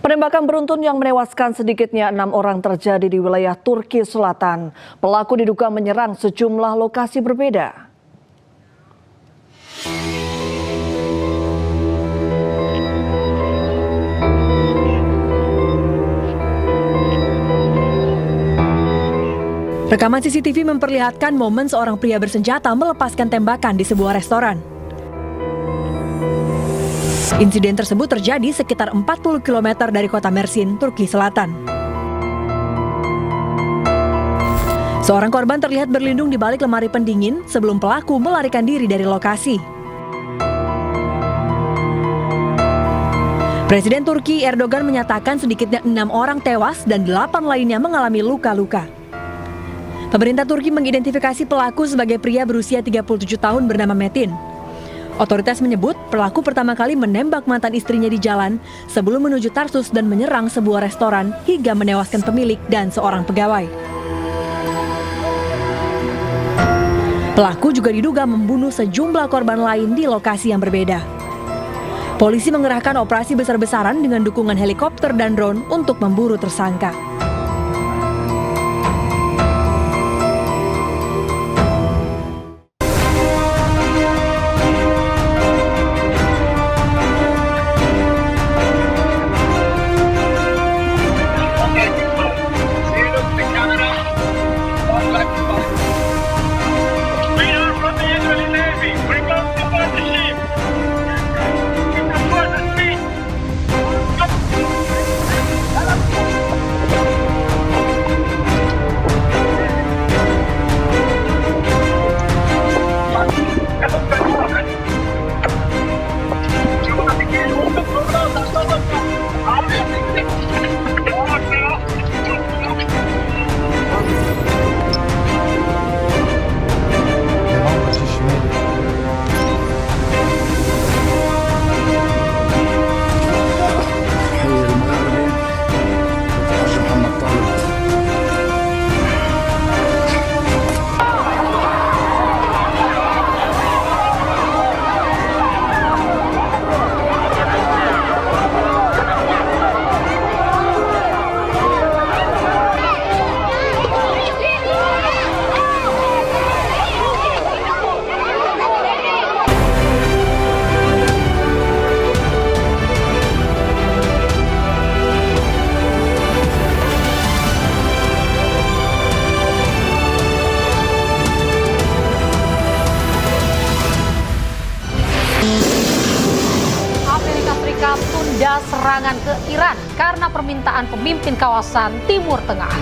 Penembakan beruntun yang menewaskan sedikitnya 6 orang terjadi di wilayah Turki Selatan. Pelaku diduga menyerang sejumlah lokasi berbeda. Rekaman CCTV memperlihatkan momen seorang pria bersenjata melepaskan tembakan di sebuah restoran. Insiden tersebut terjadi sekitar 40 km dari kota Mersin, Turki Selatan. Seorang korban terlihat berlindung di balik lemari pendingin sebelum pelaku melarikan diri dari lokasi. Presiden Turki Erdogan menyatakan sedikitnya 6 orang tewas dan 8 lainnya mengalami luka-luka. Pemerintah Turki mengidentifikasi pelaku sebagai pria berusia 37 tahun bernama Metin. Otoritas menyebut pelaku pertama kali menembak mantan istrinya di jalan sebelum menuju Tarsus dan menyerang sebuah restoran hingga menewaskan pemilik dan seorang pegawai. Pelaku juga diduga membunuh sejumlah korban lain di lokasi yang berbeda. Polisi mengerahkan operasi besar-besaran dengan dukungan helikopter dan drone untuk memburu tersangka. Tunda serangan ke Iran karena permintaan pemimpin kawasan Timur Tengah.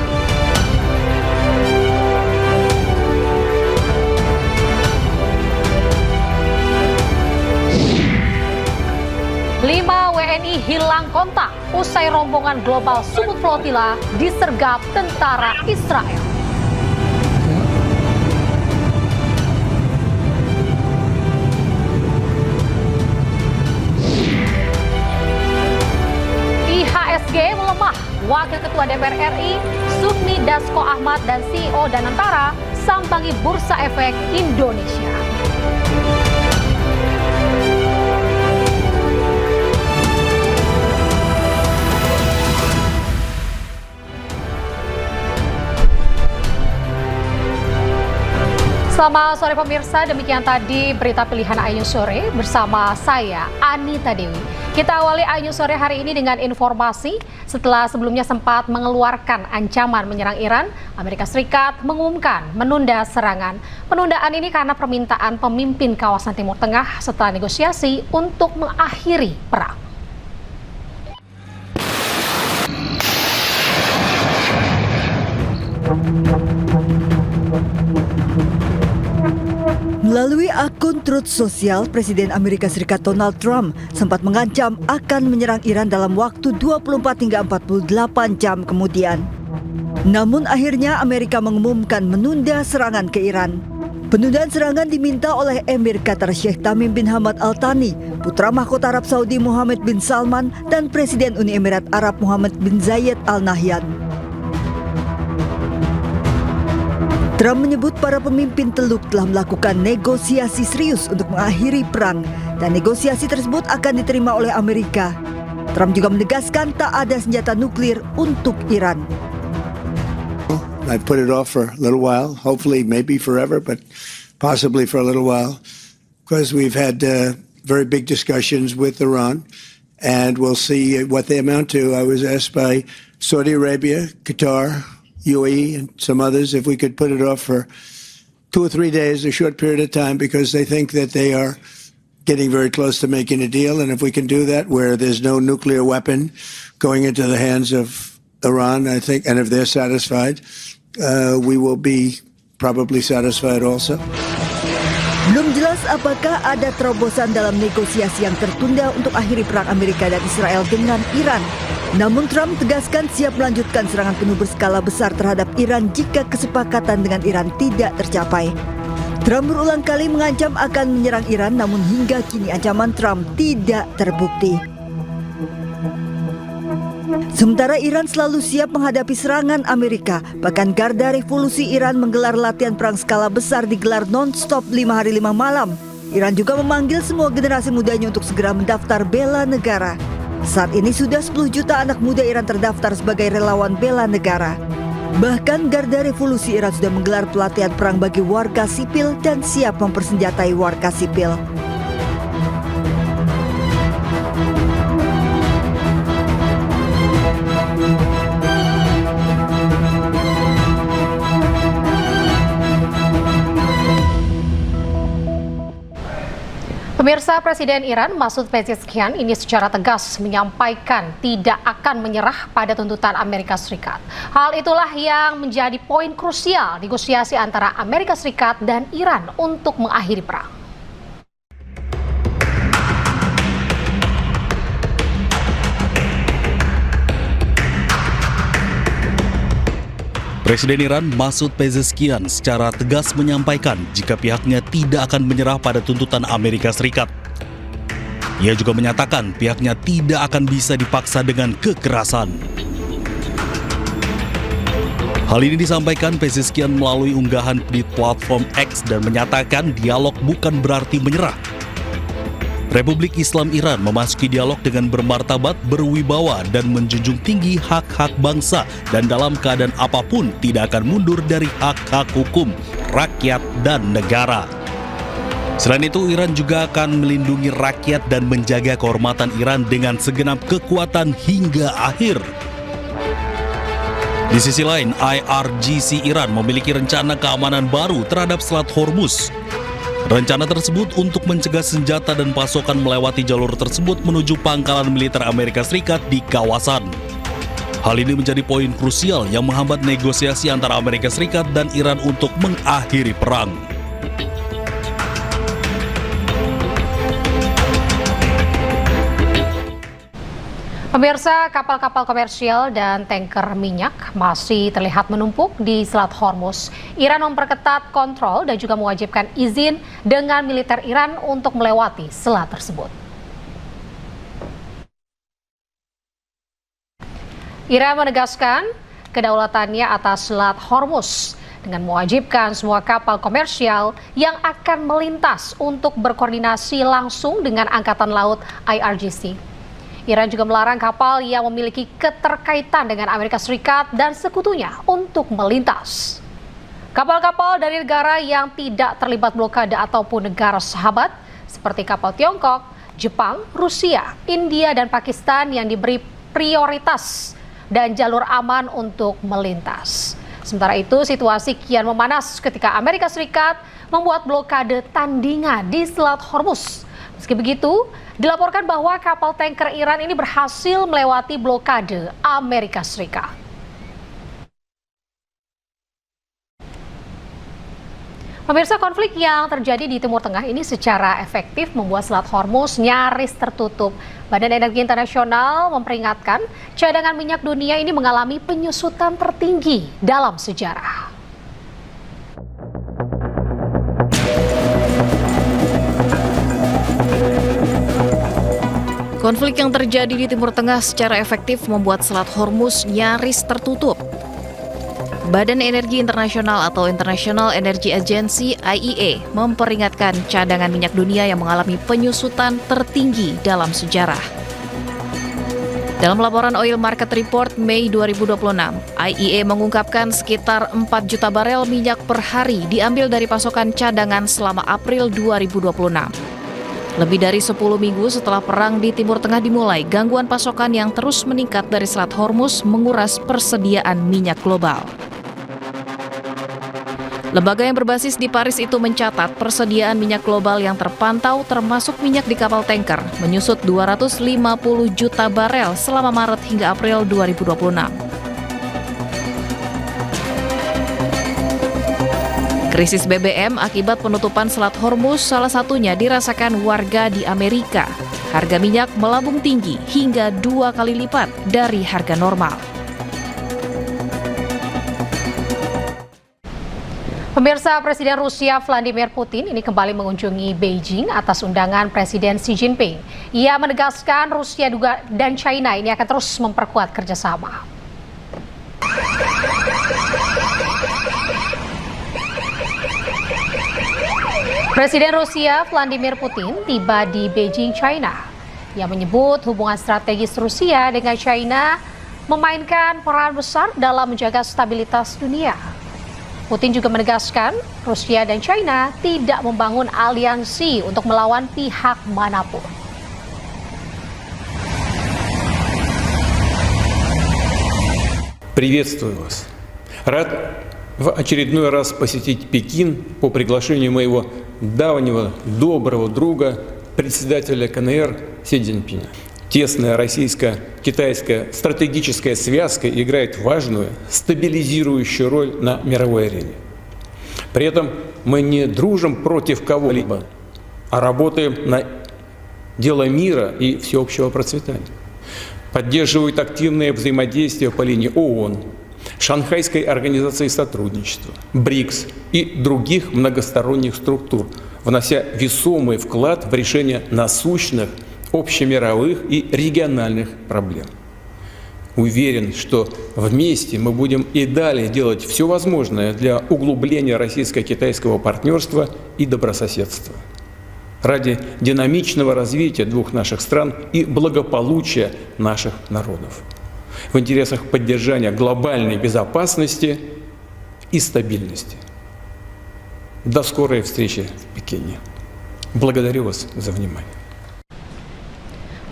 Lima WNI hilang kontak usai rombongan global Sumut Flotilla disergap tentara Israel. IHSG melemah. Wakil Ketua DPR RI, Sufmi Dasko Ahmad dan CEO Danantara sambangi Bursa Efek Indonesia. Selamat sore pemirsa, demikian tadi berita pilihan Ayu Sore bersama saya Anita Dewi. Kita awali Ayu Sore hari ini dengan informasi setelah sebelumnya sempat mengeluarkan ancaman menyerang Iran, Amerika Serikat mengumumkan menunda serangan. Penundaan ini karena permintaan pemimpin kawasan Timur Tengah setelah negosiasi untuk mengakhiri perang. Melalui akun Truth Social, Presiden Amerika Serikat Donald Trump sempat mengancam akan menyerang Iran dalam waktu 24 hingga 48 jam kemudian. Namun akhirnya Amerika mengumumkan menunda serangan ke Iran. Penundaan serangan diminta oleh Emir Qatar Sheikh Tamim bin Hamad Al Thani, putra mahkota Arab Saudi Mohammed bin Salman, dan Presiden Uni Emirat Arab Mohammed bin Zayed Al Nahyan. Trump menyebut para pemimpin Teluk telah melakukan negosiasi serius untuk mengakhiri perang dan negosiasi tersebut akan diterima oleh Amerika. Trump juga menegaskan tak ada senjata nuklir untuk Iran. I've put it off for a little while, hopefully maybe forever, but possibly for a little while, because we've had very big discussions with Iran, and we'll see what they amount to. I was asked by Saudi Arabia, Qatar, UAE, and some others if we could put it off for 2 or 3 days, a short period of time, because they think that they are getting very close to making a deal, and if we can do that where there's no nuclear weapon going into the hands of Iran, I think, and if they're satisfied, we will be probably satisfied also. Belum jelas apakah ada terobosan dalam negosiasi yang tertunda untuk akhiri perang Amerika dan Israel dengan Iran. Namun Trump tegaskan siap melanjutkan serangan penuh berskala besar terhadap Iran jika kesepakatan dengan Iran tidak tercapai. Trump berulang kali mengancam akan menyerang Iran, namun hingga kini ancaman Trump tidak terbukti. Sementara Iran selalu siap menghadapi serangan Amerika, bahkan Garda Revolusi Iran menggelar latihan perang skala besar digelar non-stop 5 hari 5 malam. Iran juga memanggil semua generasi mudanya untuk segera mendaftar bela negara. Saat ini sudah 10 juta anak muda Iran terdaftar sebagai relawan bela negara. Bahkan Garda Revolusi Iran sudah menggelar pelatihan perang bagi warga sipil dan siap mempersenjatai warga sipil. Pemirsa, Presiden Iran Masoud Pezeshkian ini secara tegas menyampaikan tidak akan menyerah pada tuntutan Amerika Serikat. Hal itulah yang menjadi poin krusial negosiasi antara Amerika Serikat dan Iran untuk mengakhiri perang. Presiden Iran Masoud Pezeshkian secara tegas menyampaikan jika pihaknya tidak akan menyerah pada tuntutan Amerika Serikat. Ia juga menyatakan pihaknya tidak akan bisa dipaksa dengan kekerasan. Hal ini disampaikan Pezeshkian melalui unggahan di platform X dan menyatakan dialog bukan berarti menyerah. Republik Islam Iran memasuki dialog dengan bermartabat, berwibawa, dan menjunjung tinggi hak-hak bangsa dan dalam keadaan apapun tidak akan mundur dari hak-hak hukum, rakyat, dan negara. Selain itu, Iran juga akan melindungi rakyat dan menjaga kehormatan Iran dengan segenap kekuatan hingga akhir. Di sisi lain, IRGC Iran memiliki rencana keamanan baru terhadap Selat Hormuz. Rencana tersebut untuk mencegah senjata dan pasokan melewati jalur tersebut menuju pangkalan militer Amerika Serikat di kawasan. Hal ini menjadi poin krusial yang menghambat negosiasi antara Amerika Serikat dan Iran untuk mengakhiri perang. Pemirsa, kapal-kapal komersial dan tanker minyak masih terlihat menumpuk di Selat Hormuz. Iran memperketat kontrol dan juga mewajibkan izin dengan militer Iran untuk melewati selat tersebut. Iran menegaskan kedaulatannya atas Selat Hormuz dengan mewajibkan semua kapal komersial yang akan melintas untuk berkoordinasi langsung dengan Angkatan Laut IRGC. Iran juga melarang kapal yang memiliki keterkaitan dengan Amerika Serikat dan sekutunya untuk melintas. Kapal-kapal dari negara yang tidak terlibat blokade ataupun negara sahabat seperti kapal Tiongkok, Jepang, Rusia, India, dan Pakistan yang diberi prioritas dan jalur aman untuk melintas. Sementara itu, situasi kian memanas ketika Amerika Serikat membuat blokade tandingan di Selat Hormuz. Meski begitu, dilaporkan bahwa kapal tanker Iran ini berhasil melewati blokade Amerika Serikat. Pemirsa, konflik yang terjadi di Timur Tengah ini secara efektif membuat Selat Hormuz nyaris tertutup. Badan Energi Internasional memperingatkan cadangan minyak dunia ini mengalami penyusutan tertinggi dalam sejarah. Konflik yang terjadi di Timur Tengah secara efektif membuat Selat Hormuz nyaris tertutup. Badan Energi Internasional atau International Energy Agency (IEA) memperingatkan cadangan minyak dunia yang mengalami penyusutan tertinggi dalam sejarah. Dalam laporan Oil Market Report Mei 2026, IEA mengungkapkan sekitar 4 juta barel minyak per hari diambil dari pasokan cadangan selama April 2026. Lebih dari 10 minggu setelah perang di Timur Tengah dimulai, gangguan pasokan yang terus meningkat dari Selat Hormuz menguras persediaan minyak global. Lembaga yang berbasis di Paris itu mencatat persediaan minyak global yang terpantau termasuk minyak di kapal tanker menyusut 250 juta barel selama Maret hingga April 2026. Krisis BBM akibat penutupan Selat Hormuz salah satunya dirasakan warga di Amerika. Harga minyak melambung tinggi hingga 2 kali lipat dari harga normal. Pemirsa, Presiden Rusia Vladimir Putin ini kembali mengunjungi Beijing atas undangan Presiden Xi Jinping. Ia menegaskan Rusia dan China ini akan terus memperkuat kerjasama. Presiden Rusia Vladimir Putin tiba di Beijing, China. Ia menyebut hubungan strategis Rusia dengan China memainkan peran besar dalam menjaga stabilitas dunia. Putin juga menegaskan Rusia dan China tidak membangun aliansi untuk melawan pihak manapun. Приветствую вас. Рад в очередной раз посетить Пекин по приглашению моего давнего доброго друга, председателя КНР Си Цзиньпиня. Тесная российско-китайская стратегическая связка играет важную, стабилизирующую роль на мировой арене. При этом мы не дружим против кого-либо, а работаем на дело мира и всеобщего процветания. Поддерживают активное взаимодействие по линии ООН, Шанхайской организации сотрудничества, БРИКС и других многосторонних структур, внося весомый вклад в решение насущных общемировых и региональных проблем. Уверен, что вместе мы будем и далее делать все возможное для углубления российско-китайского партнерства и добрососедства ради динамичного развития двух наших стран и благополучия наших народов, в интересах поддержания глобальной безопасности и стабильности. До скорой встречи в Пекине. Благодарю вас за внимание.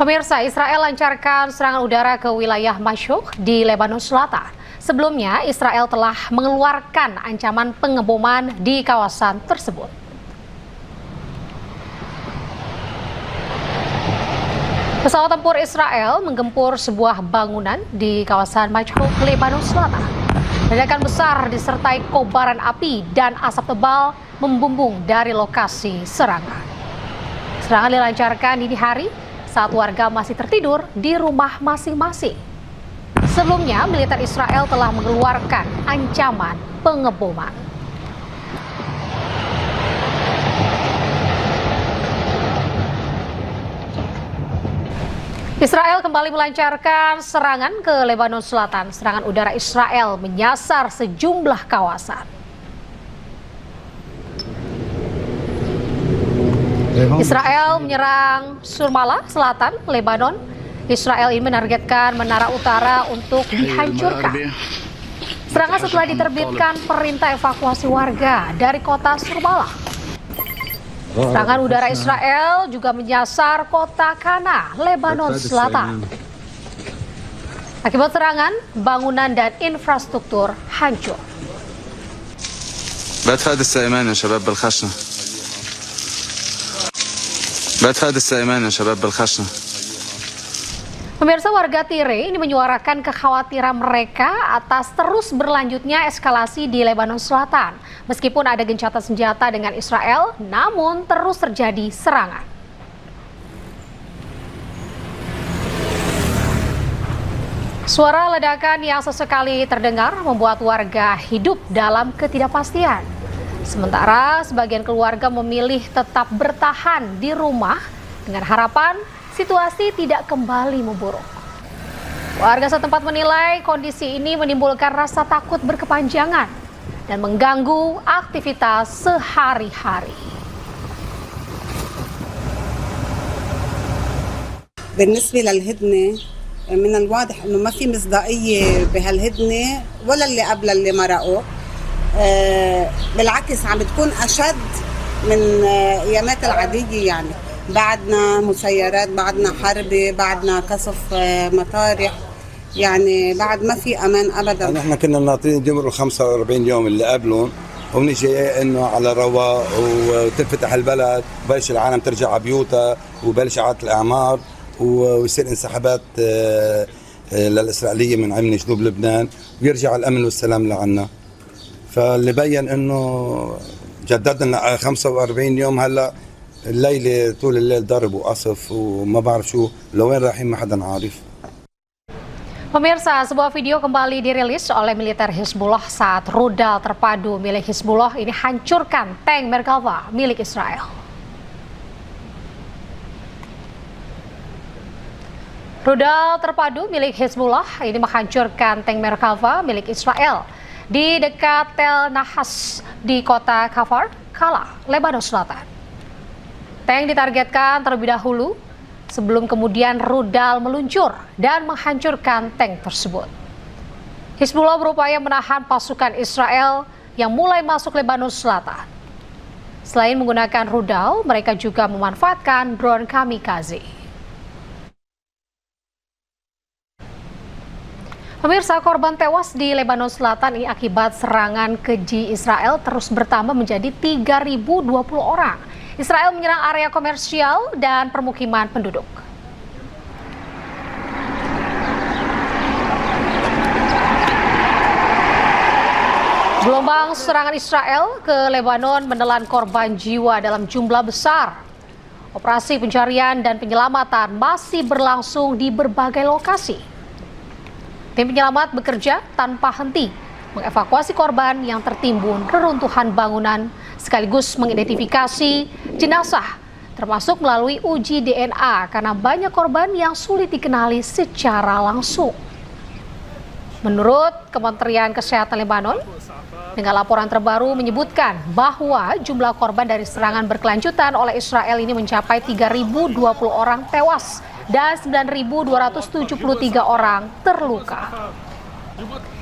Pemirsa, Israel lancarkan serangan udara ke wilayah Mashouk di Lebanon Selatan. Sebelumnya, Israel telah mengeluarkan ancaman pengeboman di kawasan tersebut. Pesawat tempur Israel menggempur sebuah bangunan di kawasan Mashouk, Lebanon Selatan. Ledakan besar disertai kobaran api dan asap tebal membumbung dari lokasi serangan. Serangan dilancarkan dini hari saat warga masih tertidur di rumah masing-masing. Sebelumnya, militer Israel telah mengeluarkan ancaman pengeboman. Israel kembali melancarkan serangan ke Lebanon Selatan. Serangan udara Israel menyasar sejumlah kawasan. Israel menyerang Surmala, Selatan, Lebanon. Israel ini menargetkan Menara Utara untuk dihancurkan. Serangan setelah diterbitkan perintah evakuasi warga dari kota Surmala. Serangan udara Israel juga menyasar kota Kana, Lebanon Selatan. Akibat serangan, bangunan dan infrastruktur hancur. بتفادى السائمان يا شباب بالخشنة. بتفادى السائمان يا شباب بالخشنة. Pemirsa, warga Tire ini menyuarakan kekhawatiran mereka atas terus berlanjutnya eskalasi di Lebanon Selatan. Meskipun ada gencatan senjata dengan Israel, namun terus terjadi serangan. Suara ledakan yang sesekali terdengar membuat warga hidup dalam ketidakpastian. Sementara sebagian keluarga memilih tetap bertahan di rumah dengan harapan situasi tidak kembali memburuk. Warga setempat menilai kondisi ini menimbulkan rasa takut berkepanjangan dan mengganggu aktivitas sehari-hari. بالنسبة للهدنة من الواضح انه ما في مصداقيه بهالهدنه ولا اللي قبل اللي مرقوا. بالعكس عم بتكون اشد من ايامات العاديه، يعني بعدنا مسيرات، بعدنا حربي، بعدنا قصف مطارح، يعني بعد ما في امان ابدا. نحن كنا ناطرين يمروا 45 يوم اللي قبلهم، ونجي انه على رواق وتنفتح البلد وبلش العالم ترجع على بيوتها وبلش اعاده الاعمار ويصير انسحابات للاسرائيليه من عمن جنوب لبنان ويرجع الامن والسلام لعنا. فاللي بين انه جددنا 45 يوم. هلا الليله طول الليل ضرب وقصف وما بعرف شو لوين رايحين ما حدا عارف. Pemirsa, sebuah video kembali dirilis oleh militer Hizbullah saat rudal terpadu milik Hizbullah ini hancurkan tank Merkava milik Israel. Rudal terpadu milik Hizbullah ini menghancurkan tank Merkava milik Israel di dekat Tel Nahas di kota Kfar Kala, Lebanon Selatan. Tank ditargetkan terlebih dahulu sebelum kemudian rudal meluncur dan menghancurkan tank tersebut. Hizbullah berupaya menahan pasukan Israel yang mulai masuk Lebanon Selatan. Selain menggunakan rudal, mereka juga memanfaatkan drone kamikaze. Pemirsa, korban tewas di Lebanon Selatan ini akibat serangan keji Israel terus bertambah menjadi 3.020 orang. Israel menyerang area komersial dan permukiman penduduk. Gelombang serangan Israel ke Lebanon menelan korban jiwa dalam jumlah besar. Operasi pencarian dan penyelamatan masih berlangsung di berbagai lokasi. Tim penyelamat bekerja tanpa henti mengevakuasi korban yang tertimbun reruntuhan bangunan sekaligus mengidentifikasi jenazah termasuk melalui uji DNA karena banyak korban yang sulit dikenali secara langsung. Menurut Kementerian Kesehatan Lebanon, dengan laporan terbaru menyebutkan bahwa jumlah korban dari serangan berkelanjutan oleh Israel ini mencapai 3.020 orang tewas dan 9.273 orang terluka.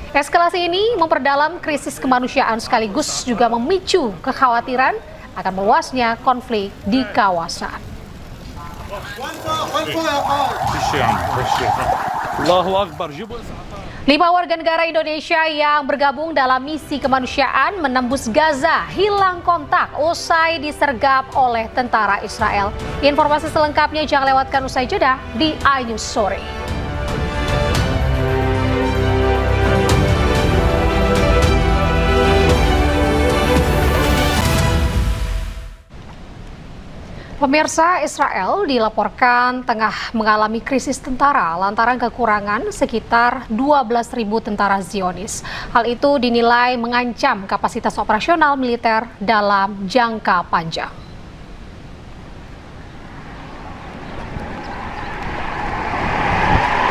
Eskalasi ini memperdalam krisis kemanusiaan sekaligus juga memicu kekhawatiran akan meluasnya konflik di kawasan. Lima warga negara Indonesia yang bergabung dalam misi kemanusiaan menembus Gaza hilang kontak usai disergap oleh tentara Israel. Informasi selengkapnya jangan lewatkan usai jeda di iNews Sore. Pemirsa, Israel dilaporkan tengah mengalami krisis tentara lantaran kekurangan sekitar 12.000 tentara Zionis. Hal itu dinilai mengancam kapasitas operasional militer dalam jangka panjang.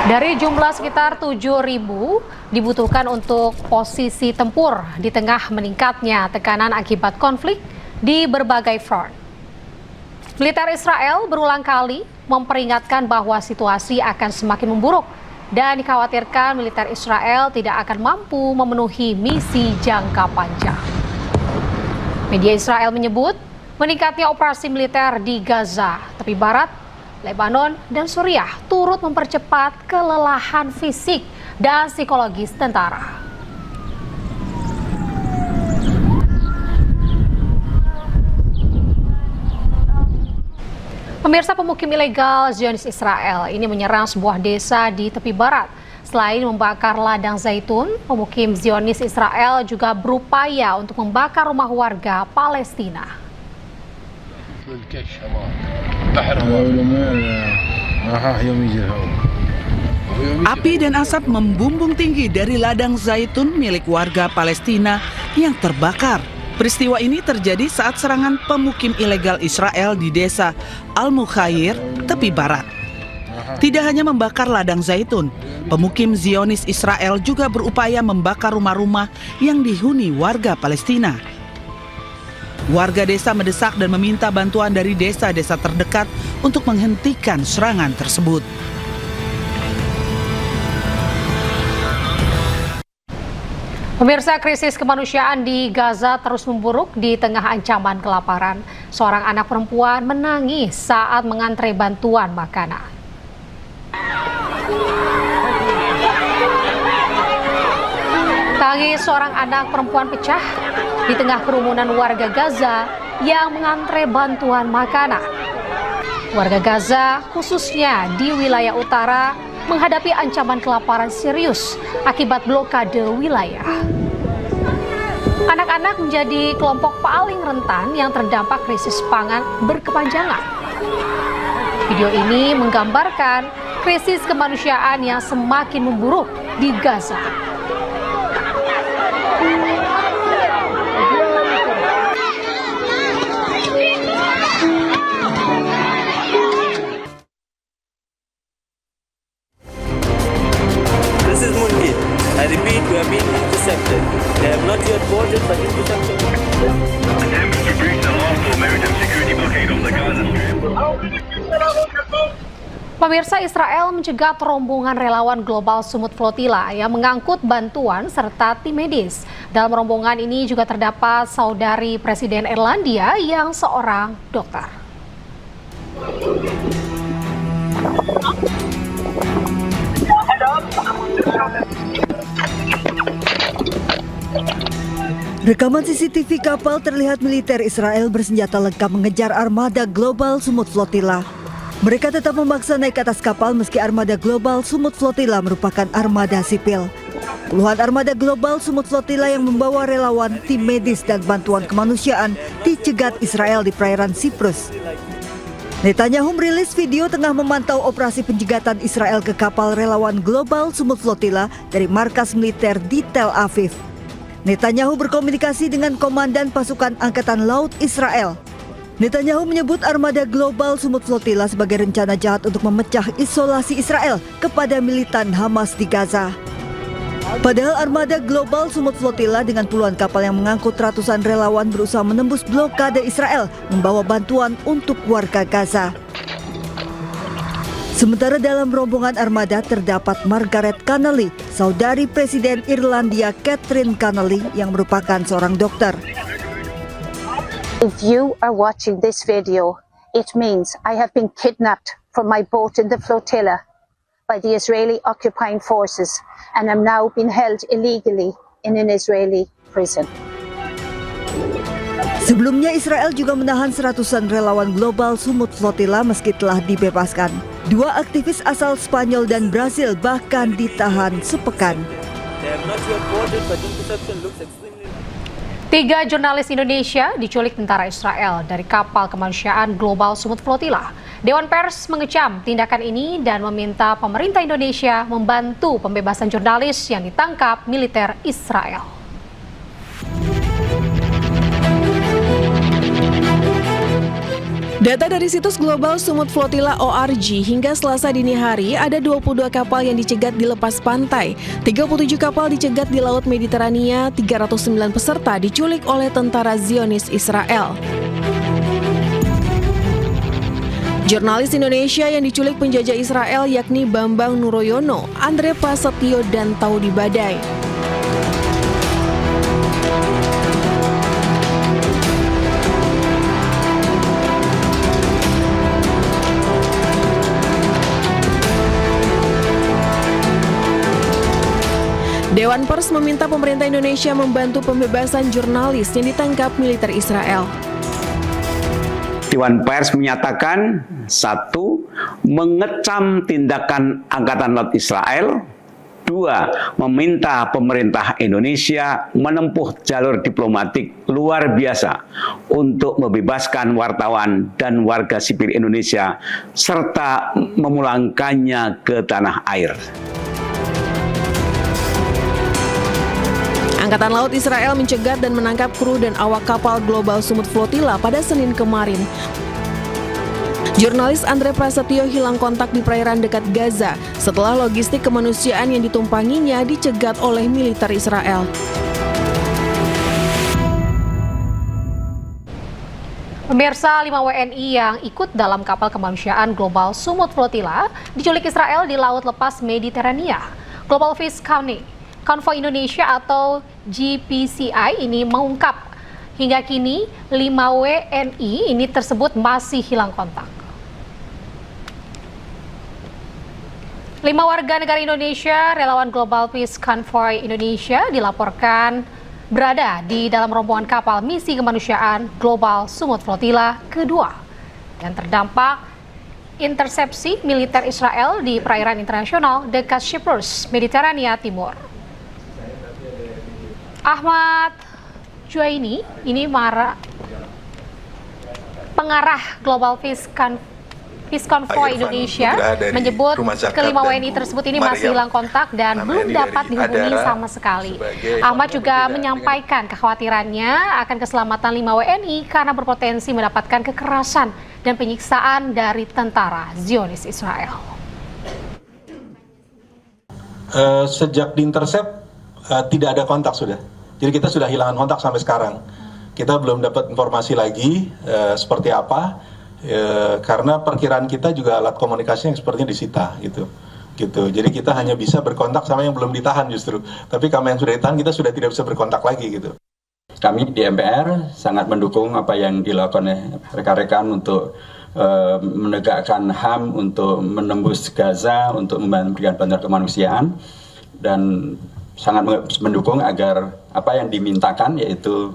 Dari jumlah sekitar 7.000 dibutuhkan untuk posisi tempur di tengah meningkatnya tekanan akibat konflik di berbagai front. Militer Israel berulang kali memperingatkan bahwa situasi akan semakin memburuk dan dikhawatirkan militer Israel tidak akan mampu memenuhi misi jangka panjang. Media Israel menyebut meningkatnya operasi militer di Gaza, tepi barat, Lebanon, dan Suriah turut mempercepat kelelahan fisik dan psikologis tentara. Pemirsa, pemukim ilegal Zionis Israel ini menyerang sebuah desa di tepi barat. Selain membakar ladang zaitun, pemukim Zionis Israel juga berupaya untuk membakar rumah warga Palestina. Api dan asap membumbung tinggi dari ladang zaitun milik warga Palestina yang terbakar. Peristiwa ini terjadi saat serangan pemukim ilegal Israel di desa Al-Mukhair, tepi barat. Tidak hanya membakar ladang zaitun, pemukim Zionis Israel juga berupaya membakar rumah-rumah yang dihuni warga Palestina. Warga desa mendesak dan meminta bantuan dari desa-desa terdekat untuk menghentikan serangan tersebut. Pemirsa, krisis kemanusiaan di Gaza terus memburuk di tengah ancaman kelaparan. Seorang anak perempuan menangis saat mengantre bantuan makanan. Tangis seorang anak perempuan pecah di tengah kerumunan warga Gaza yang mengantre bantuan makanan. Warga Gaza, khususnya di wilayah utara, menghadapi ancaman kelaparan serius akibat blokade wilayah. Anak-anak menjadi kelompok paling rentan yang terdampak krisis pangan berkepanjangan. Video ini menggambarkan krisis kemanusiaan yang semakin memburuk di Gaza. This is Munir. I repeat, we have been intercepted. They have not yet boarded, but intercepted. Attempts to breach the lawful maritime security blockade of the Gaza Strip. Pemirsa, Israel mencegat rombongan relawan Global Sumut Flotilla yang mengangkut bantuan serta tim medis. Dalam rombongan ini juga terdapat saudari Presiden Irlandia yang seorang dokter. Rekaman CCTV kapal terlihat militer Israel bersenjata lengkap mengejar armada Global Sumut Flotilla. Mereka tetap memaksa naik ke atas kapal meski armada Global Sumut Flotilla merupakan armada sipil. Puluhan armada Global Sumut Flotilla yang membawa relawan, tim medis dan bantuan kemanusiaan dicegat Israel di perairan Siprus. Netanyahu merilis video tengah memantau operasi penjegatan Israel ke kapal relawan Global Sumut Flotilla dari markas militer di Tel Aviv. Netanyahu berkomunikasi dengan Komandan Pasukan Angkatan Laut Israel. Netanyahu menyebut armada Global Sumut Flotilla sebagai rencana jahat untuk memecah isolasi Israel kepada militan Hamas di Gaza. Padahal armada Global Sumut Flotilla dengan puluhan kapal yang mengangkut ratusan relawan berusaha menembus blokade Israel membawa bantuan untuk warga Gaza. Sementara dalam rombongan armada terdapat Margaret Connolly, saudari Presiden Irlandia Catherine Connolly yang merupakan seorang dokter. If you are watching this video, it means I have been kidnapped from my boat in the flotilla by the Israeli occupying forces and am now being held illegally in an Israeli prison. Sebelumnya Israel juga menahan seratusan relawan Global Sumut Flotilla meski telah dibebaskan. Dua aktivis asal Spanyol dan Brasil bahkan ditahan sepekan. They have not yet boarded, but interception looks extremely... 3 jurnalis Indonesia diculik tentara Israel dari kapal kemanusiaan Global Sumut Flotilla. Dewan Pers mengecam tindakan ini dan meminta pemerintah Indonesia membantu pembebasan jurnalis yang ditangkap militer Israel. Data dari situs Global Sumut Flotilla ORG hingga Selasa dini hari ada 22 kapal yang dicegat di lepas pantai, 37 kapal dicegat di Laut Mediterania, 309 peserta diculik oleh tentara Zionis Israel. Jurnalis Indonesia yang diculik penjajah Israel yakni Bambang Nuroyono, Andre Prasetyo, dan Taudi Badai. Dewan Pers meminta pemerintah Indonesia membantu pembebasan jurnalis yang ditangkap militer Israel. Dewan Pers menyatakan, 1. Mengecam tindakan Angkatan Laut Israel. 2. Meminta pemerintah Indonesia menempuh jalur diplomatik luar biasa untuk membebaskan wartawan dan warga sipil Indonesia serta memulangkannya ke tanah air. Angkatan Laut Israel mencegat dan menangkap kru dan awak kapal Global Sumut Flotilla pada Senin kemarin. Jurnalis Andre Prasetyo hilang kontak di perairan dekat Gaza setelah logistik kemanusiaan yang ditumpanginya dicegat oleh militer Israel. Pemirsa, 5 WNI yang ikut dalam kapal kemanusiaan Global Sumut Flotilla diculik Israel di Laut Lepas Mediterania. Global Fish Convoy Indonesia atau GPCI ini mengungkap hingga kini 5 WNI ini tersebut masih hilang kontak. 5 warga negara Indonesia, relawan Global Peace Convoy Indonesia dilaporkan berada di dalam rombongan kapal misi kemanusiaan Global Sumut Flotilla kedua yang terdampak intersepsi militer Israel di perairan internasional dekat Cyprus, Mediterania Timur. Ahmad Juaini ini pengarah Global Peace Convoy Indonesia menyebut kelima WNI tersebut ini masih hilang kontak dan belum dapat dihubungi sama sekali. Ahmad juga menyampaikan kekhawatirannya akan keselamatan 5 WNI karena berpotensi mendapatkan kekerasan dan penyiksaan dari tentara Zionis Israel. Sejak diintercept tidak ada kontak sudah. Jadi kita sudah hilangan kontak sampai sekarang. Kita belum dapat informasi lagi seperti apa. Karena perkiraan kita juga alat komunikasi yang sepertinya disita gitu. Jadi kita hanya bisa berkontak sama yang belum ditahan justru. Tapi kami yang sudah ditahan kita sudah tidak bisa berkontak lagi gitu. Kami di MPR sangat mendukung apa yang dilakukan oleh rekan-rekan untuk menegakkan HAM, untuk menembus Gaza, untuk memberikan bantuan kemanusiaan, dan sangat mendukung agar apa yang dimintakan yaitu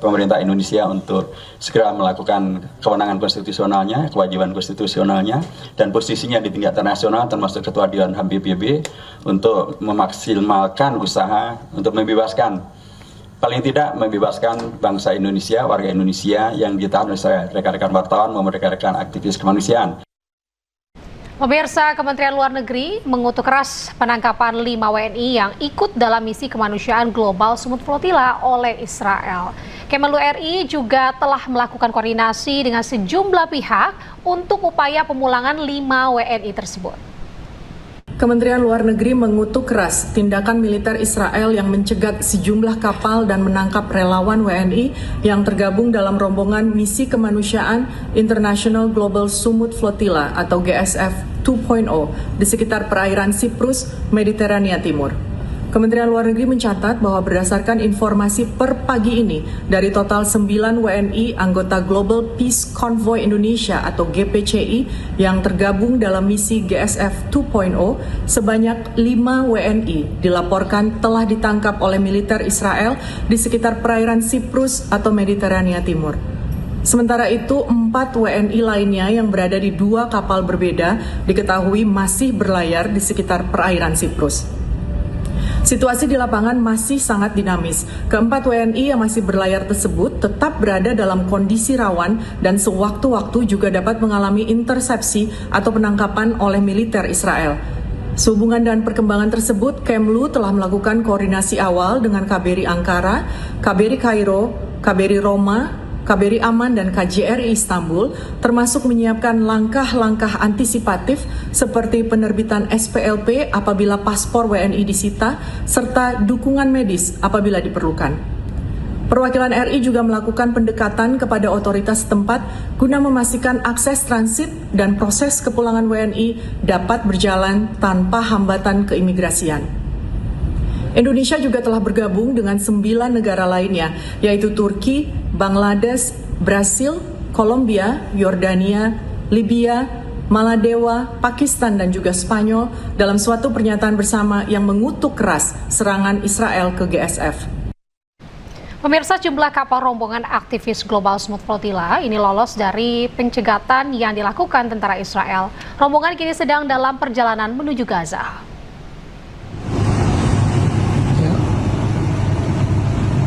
pemerintah Indonesia untuk segera melakukan kewenangan konstitusionalnya, kewajiban konstitusionalnya, dan posisinya di tingkat internasional termasuk Ketua Dewan HAM PBB untuk memaksimalkan usaha untuk membebaskan, paling tidak membebaskan bangsa Indonesia, warga Indonesia yang ditahan oleh rekan-rekan wartawan maupun rekan-rekan aktivis kemanusiaan. Pemirsa, Kementerian Luar Negeri mengutuk keras penangkapan 5 WNI yang ikut dalam misi kemanusiaan Global Sumut Flotilla oleh Israel. Kemenlu RI juga telah melakukan koordinasi dengan sejumlah pihak untuk upaya pemulangan 5 WNI tersebut. Kementerian Luar Negeri mengutuk keras tindakan militer Israel yang mencegat sejumlah kapal dan menangkap relawan WNI yang tergabung dalam rombongan misi kemanusiaan International Global Sumut Flotilla atau GSF 2.0 di sekitar perairan Cyprus, Mediterania Timur. Kementerian Luar Negeri mencatat bahwa berdasarkan informasi per pagi ini, dari total 9 WNI anggota Global Peace Convoy Indonesia atau GPCI yang tergabung dalam misi GSF 2.0, sebanyak 5 WNI dilaporkan telah ditangkap oleh militer Israel di sekitar perairan Cyprus atau Mediterania Timur. Sementara itu, 4 WNI lainnya yang berada di 2 kapal berbeda diketahui masih berlayar di sekitar perairan Cyprus. Situasi di lapangan masih sangat dinamis. Keempat WNI yang masih berlayar tersebut tetap berada dalam kondisi rawan dan sewaktu-waktu juga dapat mengalami intersepsi atau penangkapan oleh militer Israel. Sehubungan dengan perkembangan tersebut, Kemlu telah melakukan koordinasi awal dengan KBRI Ankara, KBRI Kairo, KBRI Roma, KBRI Aman dan KJRI Istanbul, termasuk menyiapkan langkah-langkah antisipatif seperti penerbitan SPLP apabila paspor WNI disita, serta dukungan medis apabila diperlukan. Perwakilan RI juga melakukan pendekatan kepada otoritas setempat guna memastikan akses transit dan proses kepulangan WNI dapat berjalan tanpa hambatan keimigrasian. Indonesia juga telah bergabung dengan 9 negara lainnya, yaitu Turki, Bangladesh, Brasil, Kolombia, Yordania, Libya, Maladewa, Pakistan, dan juga Spanyol dalam suatu pernyataan bersama yang mengutuk keras serangan Israel ke GSF. Pemirsa, jumlah kapal rombongan aktivis Global Sumut Flotilla ini lolos dari pencegatan yang dilakukan tentara Israel. Rombongan kini sedang dalam perjalanan menuju Gaza.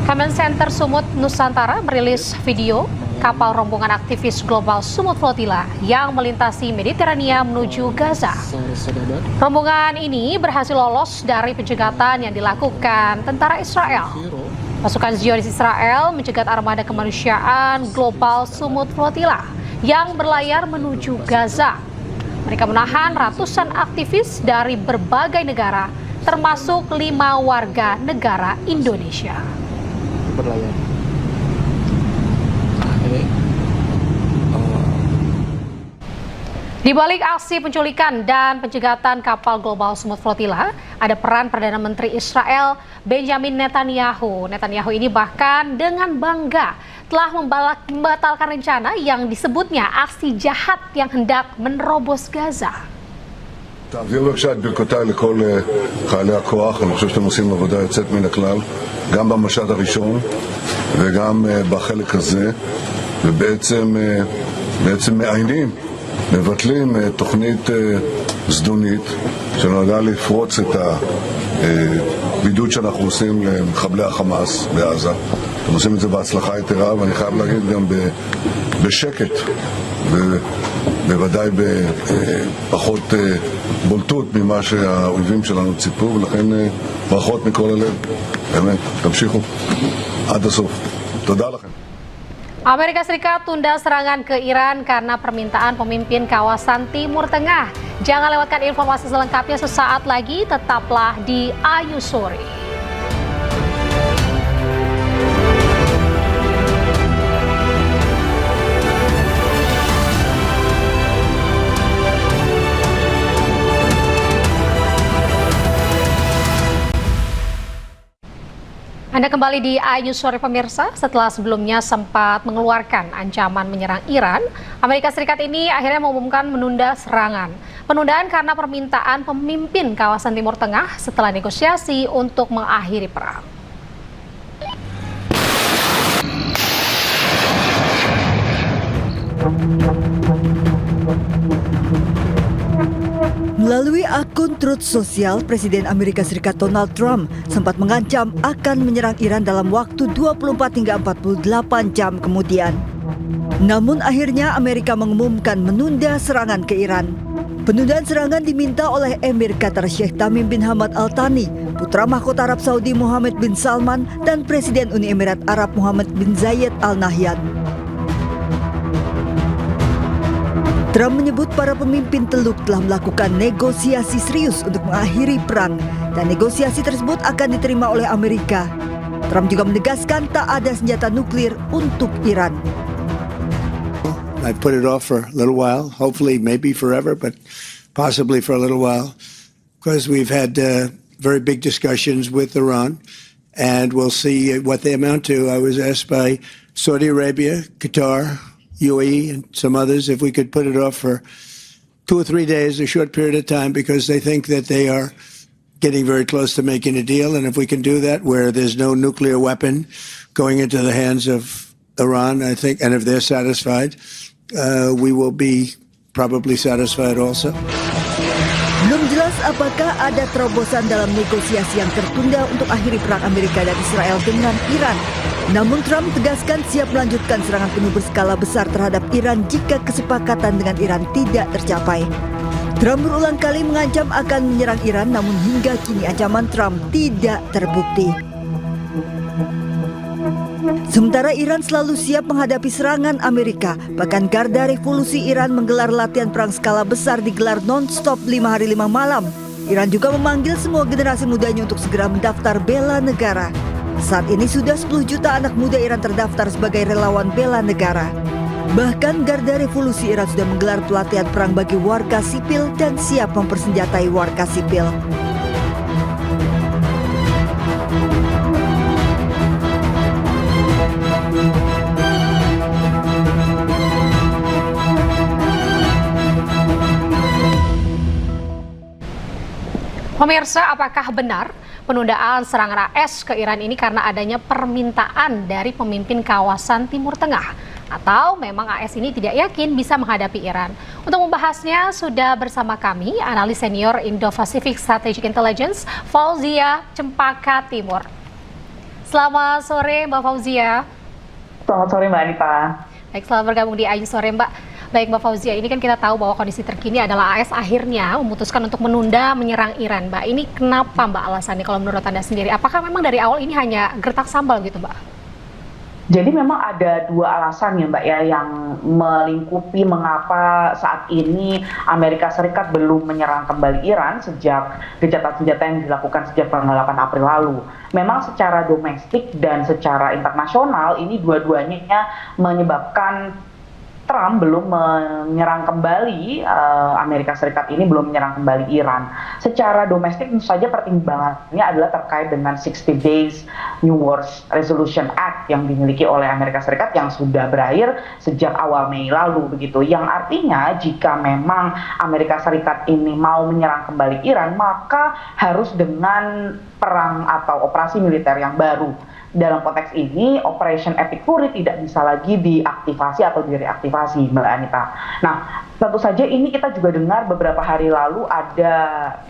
Command Center Sumut Nusantara merilis video kapal rombongan aktivis Global Sumut Flotilla yang melintasi Mediterania menuju Gaza. Rombongan ini berhasil lolos dari pencegatan yang dilakukan tentara Israel. Pasukan Zionis Israel mencegat armada kemanusiaan Global Sumut Flotilla yang berlayar menuju Gaza. Mereka menahan ratusan aktivis dari berbagai negara, termasuk 5 warga negara Indonesia. Berlayar. Di balik aksi penculikan dan pencegatan kapal Global Smooth Flotilla, ada peran Perdana Menteri Israel Benjamin Netanyahu. Netanyahu ini bahkan dengan bangga telah membatalkan rencana yang disebutnya aksi jahat yang hendak menerobos Gaza. תעביר בבקשה את ברכותיי לכל חיילי הכוח, אני חושב שאתם עושים עבודה יוצאת מן הכלל, גם במשט הראשון וגם בחלק הזה, ובעצם מעיינים, מבטלים תוכנית זדונית שנועדה לפרוץ את הבידוד שאנחנו עושים למחבלי החמאס בעזה. אתם עושים את זה בהצלחה יתרה, ואני חייב להגיד גם בשקט, ובוודאי בפחות בולטות ממה שהאויבים שלנו ציפו, ולכן ברכות מכל הלב. באמת, תמשיכו עד הסוף. תודה לכם. Amerika Serikat tunda serangan ke Iran karena permintaan pemimpin kawasan Timur Tengah. Jangan lewatkan informasi selengkapnya sesaat lagi, tetaplah di Ayu Sore. Anda kembali di Ayu Sore pemirsa. Setelah sebelumnya sempat mengeluarkan ancaman menyerang Iran, Amerika Serikat ini akhirnya mengumumkan menunda serangan. Penundaan karena permintaan pemimpin kawasan Timur Tengah setelah negosiasi untuk mengakhiri perang. Melalui akun Truth Social, Presiden Amerika Serikat Donald Trump sempat mengancam akan menyerang Iran dalam waktu 24 hingga 48 jam kemudian. Namun akhirnya Amerika mengumumkan menunda serangan ke Iran. Penundaan serangan diminta oleh Emir Qatar Sheikh Tamim bin Hamad Al Thani, putra mahkota Arab Saudi Mohammed bin Salman, dan Presiden Uni Emirat Arab Mohammed bin Zayed Al Nahyan. Trump menyebut para pemimpin Teluk telah melakukan negosiasi serius untuk mengakhiri perang dan negosiasi tersebut akan diterima oleh Amerika. Trump juga menegaskan tak ada senjata nuklir untuk Iran. I put it off for a little while, hopefully maybe forever, but possibly for a little while, because we've had very big discussions with Iran, and we'll see what they amount to. I was asked by Saudi Arabia, Qatar, UAE and some others if we could put it off for 2 or 3 days, a short period of time, because they think that they are getting very close to making a deal. And if we can do that where there's no nuclear weapon going into the hands of Iran, I think, and if they're satisfied, we will be probably satisfied also. Belum jelas apakah ada terobosan dalam negosiasi yang tertunda untuk akhiri perang Amerika dan Israel dengan Iran. Namun Trump tegaskan siap melanjutkan serangan penuh berskala besar terhadap Iran jika kesepakatan dengan Iran tidak tercapai. Trump berulang kali mengancam akan menyerang Iran, namun hingga kini ancaman Trump tidak terbukti. Sementara Iran selalu siap menghadapi serangan Amerika, bahkan Garda Revolusi Iran menggelar latihan perang skala besar digelar non-stop 5 hari 5 malam. Iran juga memanggil semua generasi mudanya untuk segera mendaftar bela negara. Saat ini sudah 10 juta anak muda Iran terdaftar sebagai relawan bela negara. Bahkan Garda Revolusi Iran sudah menggelar pelatihan perang bagi warga sipil dan siap mempersenjatai warga sipil. Pemirsa, apakah benar penundaan serangan AS ke Iran ini karena adanya permintaan dari pemimpin kawasan Timur Tengah? Atau memang AS ini tidak yakin bisa menghadapi Iran? Untuk membahasnya sudah bersama kami analis senior Indo-Pacific Strategic Intelligence, Fauzia Cempaka Timur. Selamat sore Mbak Fauzia. Selamat sore Mbak Anita. Baik, selamat bergabung di Ayu Sore Mbak. Baik Mbak Fauzia, ini kan kita tahu bahwa kondisi terkini adalah AS akhirnya memutuskan untuk menunda menyerang Iran. Mbak, ini kenapa Mbak alasannya kalau menurut Anda sendiri? Apakah memang dari awal ini hanya gertak sambal gitu Mbak? Jadi memang ada dua alasan ya Mbak ya yang melingkupi mengapa saat ini Amerika Serikat belum menyerang kembali Iran sejak gencatan senjata yang dilakukan sejak tanggal 8 April lalu. Memang secara domestik dan secara internasional ini dua-duanya menyebabkan Trump belum menyerang kembali Amerika Serikat ini belum menyerang kembali Iran. Secara domestik tentu saja pertimbangannya adalah terkait dengan 60 Days New Wars Resolution Act yang dimiliki oleh Amerika Serikat yang sudah berakhir sejak awal Mei lalu begitu. Yang artinya jika memang Amerika Serikat ini mau menyerang kembali Iran, maka harus dengan perang atau operasi militer yang baru. Dalam konteks ini, Operation Epic Fury tidak bisa lagi diaktifasi atau direaktivasi, Mbak Anita. Nah, tentu saja ini kita juga dengar beberapa hari lalu ada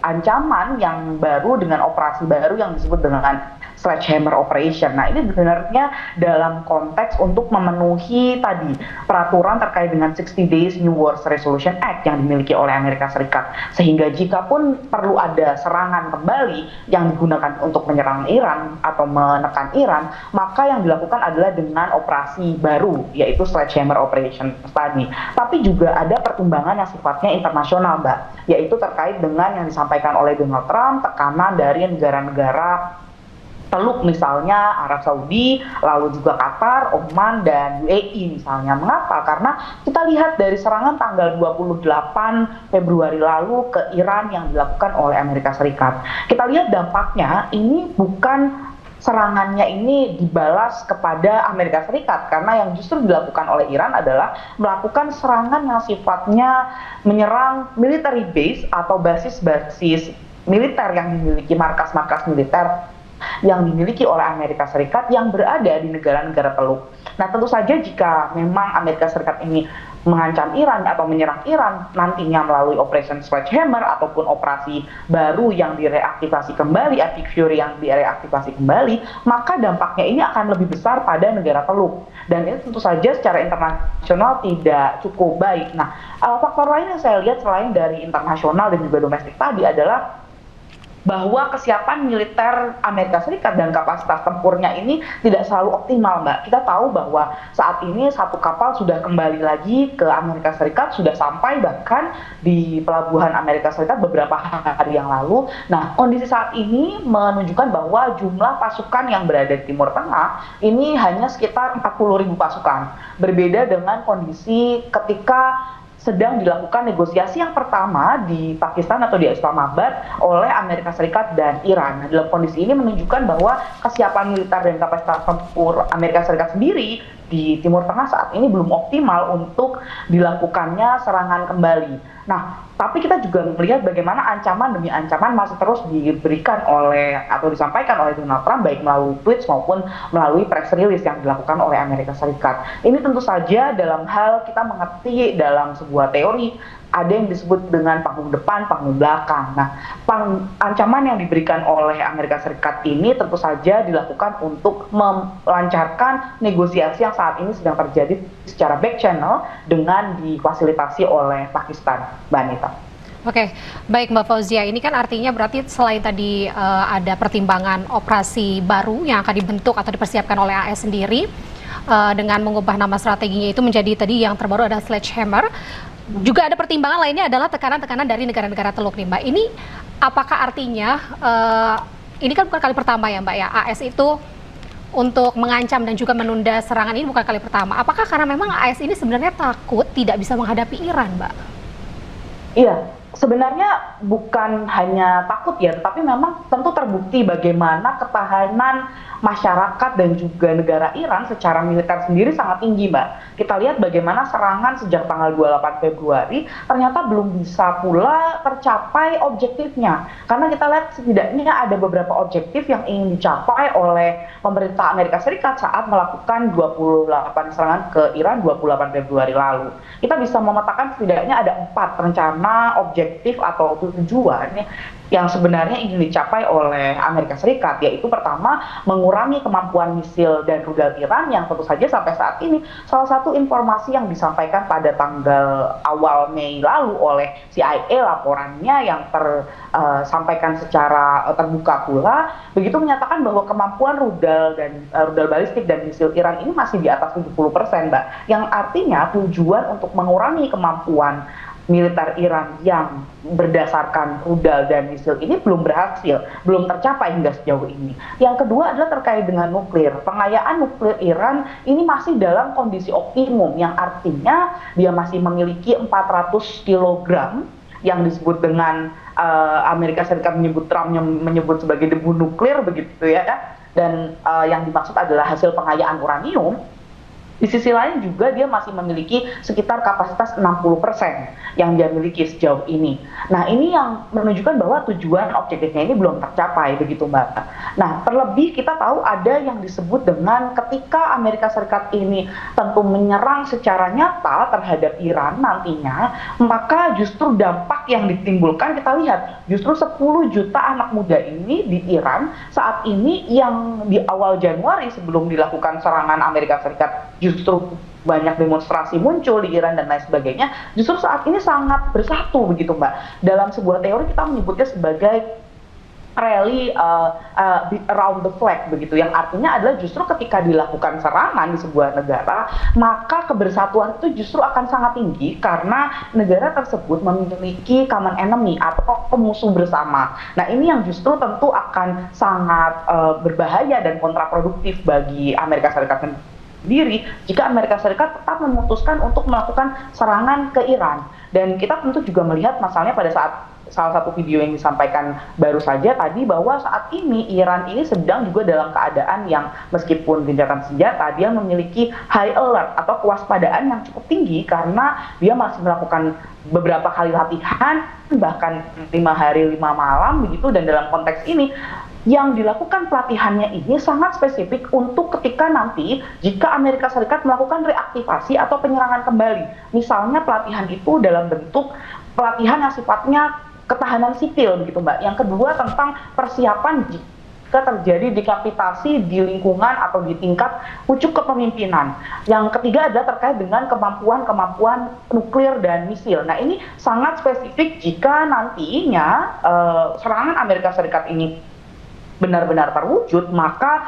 ancaman yang baru dengan operasi baru yang disebut dengan Sledgehammer Operation. Nah, ini sebenarnya dalam konteks untuk memenuhi tadi peraturan terkait dengan 60 Days New Wars Resolution Act yang dimiliki oleh Amerika Serikat. Sehingga jika pun perlu ada serangan kembali yang digunakan untuk menyerang Iran atau menekan Iran, maka yang dilakukan adalah dengan operasi baru, yaitu Sledgehammer Operation tadi. Tapi juga ada pertimbangan yang sifatnya internasional, Mbak, yaitu terkait dengan yang disampaikan oleh Donald Trump, tekanan dari negara-negara Teluk misalnya Arab Saudi, lalu juga Qatar, Oman, dan UAE misalnya. Mengapa? Karena kita lihat dari serangan tanggal 28 Februari lalu ke Iran yang dilakukan oleh Amerika Serikat. Kita lihat dampaknya ini bukan serangannya ini dibalas kepada Amerika Serikat, karena yang justru dilakukan oleh Iran adalah melakukan serangan yang sifatnya menyerang military base atau basis-basis militer yang dimiliki markas-markas militer yang dimiliki oleh Amerika Serikat yang berada di negara-negara Teluk. Nah, tentu saja jika memang Amerika Serikat ini mengancam Iran atau menyerang Iran nantinya melalui Operation Sledgehammer ataupun operasi baru yang direaktivasi kembali, Epic Fury yang direaktivasi kembali, maka dampaknya ini akan lebih besar pada negara Teluk. Dan ini tentu saja secara internasional tidak cukup baik. Nah, faktor lain yang saya lihat selain dari internasional dan juga domestik tadi adalah bahwa kesiapan militer Amerika Serikat dan kapasitas tempurnya ini tidak selalu optimal, Mbak. Kita tahu bahwa saat ini satu kapal sudah kembali lagi ke Amerika Serikat, sudah sampai bahkan di pelabuhan Amerika Serikat beberapa hari yang lalu. Nah, kondisi saat ini menunjukkan bahwa jumlah pasukan yang berada di Timur Tengah ini hanya sekitar 40.000 pasukan. Berbeda dengan kondisi ketika sedang dilakukan negosiasi yang pertama di Pakistan atau di Islamabad oleh Amerika Serikat dan Iran. Nah, dalam kondisi ini menunjukkan bahwa kesiapan militer dan kapasitas tempur Amerika Serikat sendiri di Timur Tengah saat ini belum optimal untuk dilakukannya serangan kembali. Nah, tapi kita juga melihat bagaimana ancaman demi ancaman masih terus diberikan oleh atau disampaikan oleh Donald Trump baik melalui tweets maupun melalui press release yang dilakukan oleh Amerika Serikat. Ini tentu saja dalam hal kita mengerti dalam sebuah teori ada yang disebut dengan panggung depan, panggung belakang. Nah, ancaman yang diberikan oleh Amerika Serikat ini tentu saja dilakukan untuk melancarkan negosiasi yang saat ini sedang terjadi secara back channel dengan difasilitasi oleh Pakistan, Mbak Anita. Oke, baik Mbak Fauzia, ini kan artinya berarti selain tadi ada pertimbangan operasi baru yang akan dibentuk atau dipersiapkan oleh AS sendiri dengan mengubah nama strateginya itu menjadi tadi yang terbaru ada Sledgehammer. Juga ada pertimbangan lainnya adalah tekanan-tekanan dari negara-negara Teluk nih Mbak. Ini apakah artinya ini kan bukan kali pertama ya Mbak ya, AS itu untuk mengancam dan juga menunda serangan ini bukan kali pertama. Apakah karena memang AS ini sebenarnya takut tidak bisa menghadapi Iran, Mbak? Iya, sebenarnya bukan hanya takut ya, tapi memang tentu terbukti bagaimana ketahanan masyarakat dan juga negara Iran secara militer sendiri sangat tinggi, Mbak. Kita lihat bagaimana serangan sejak tanggal 28 Februari ternyata belum bisa pula tercapai objektifnya. Karena kita lihat setidaknya ada beberapa objektif yang ingin dicapai oleh pemerintah Amerika Serikat saat melakukan 28 serangan ke Iran 28 Februari lalu. Kita bisa memetakan setidaknya ada 4 rencana objektif atau tujuan yang sebenarnya ingin dicapai oleh Amerika Serikat, yaitu pertama mengurangi kemampuan misil dan rudal Iran yang tentu saja sampai saat ini salah satu informasi yang disampaikan pada tanggal awal Mei lalu oleh CIA laporannya yang tersampaikan secara terbuka pula begitu menyatakan bahwa kemampuan rudal dan rudal balistik dan misil Iran ini masih di atas 70%, Mbak, yang artinya tujuan untuk mengurangi kemampuan militer Iran yang berdasarkan rudal dan misil ini belum berhasil, belum tercapai hingga sejauh ini. Yang kedua adalah terkait dengan nuklir. Pengayaan nuklir Iran ini masih dalam kondisi optimum, yang artinya dia masih memiliki 400 kg yang disebut dengan Amerika Serikat menyebut, Trump menyebut sebagai debu nuklir begitu ya. Dan yang dimaksud adalah hasil pengayaan uranium. Di sisi lain juga dia masih memiliki sekitar kapasitas 60% yang dia miliki sejauh ini. Nah, ini yang menunjukkan bahwa tujuan objektifnya ini belum tercapai, begitu Mbak. Nah, terlebih kita tahu ada yang disebut dengan ketika Amerika Serikat ini tentu menyerang secara nyata terhadap Iran nantinya, maka justru dampak yang ditimbulkan kita lihat, justru 10 juta anak muda ini di Iran saat ini yang di awal Januari sebelum dilakukan serangan Amerika Serikat justru banyak demonstrasi muncul di Iran dan lain sebagainya, justru saat ini sangat bersatu begitu Mbak. Dalam sebuah teori kita menyebutnya sebagai rally around the flag begitu, yang artinya adalah justru ketika dilakukan serangan di sebuah negara, maka kebersatuan itu justru akan sangat tinggi karena negara tersebut memiliki common enemy atau pemusuh bersama. Nah, ini yang justru tentu akan sangat berbahaya dan kontraproduktif bagi Amerika Serikat sendiri jika Amerika Serikat tetap memutuskan untuk melakukan serangan ke Iran. Dan kita tentu juga melihat masalahnya pada saat salah satu video yang disampaikan baru saja tadi, bahwa saat ini Iran ini sedang juga dalam keadaan yang meskipun gencatan senjata, dia memiliki high alert atau kewaspadaan yang cukup tinggi karena dia masih melakukan beberapa kali latihan, bahkan 5 hari 5 malam begitu. Dan dalam konteks ini yang dilakukan pelatihannya ini sangat spesifik untuk ketika nanti jika Amerika Serikat melakukan reaktivasi atau penyerangan kembali. Misalnya pelatihan itu dalam bentuk pelatihan yang sifatnya ketahanan sipil begitu Mbak. Yang kedua tentang persiapan jika terjadi dekapitasi di lingkungan atau di tingkat pucuk kepemimpinan. Yang ketiga adalah terkait dengan kemampuan nuklir dan misil. Nah, ini sangat spesifik jika nantinya serangan Amerika Serikat ini benar-benar terwujud, maka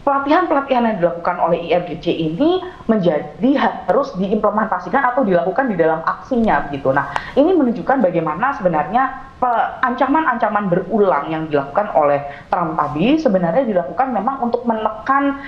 pelatihan-pelatihan yang dilakukan oleh IRGC ini menjadi harus diimplementasikan atau dilakukan di dalam aksinya begitu. Nah, ini menunjukkan bagaimana sebenarnya ancaman-ancaman berulang yang dilakukan oleh Trump tadi sebenarnya dilakukan memang untuk menekan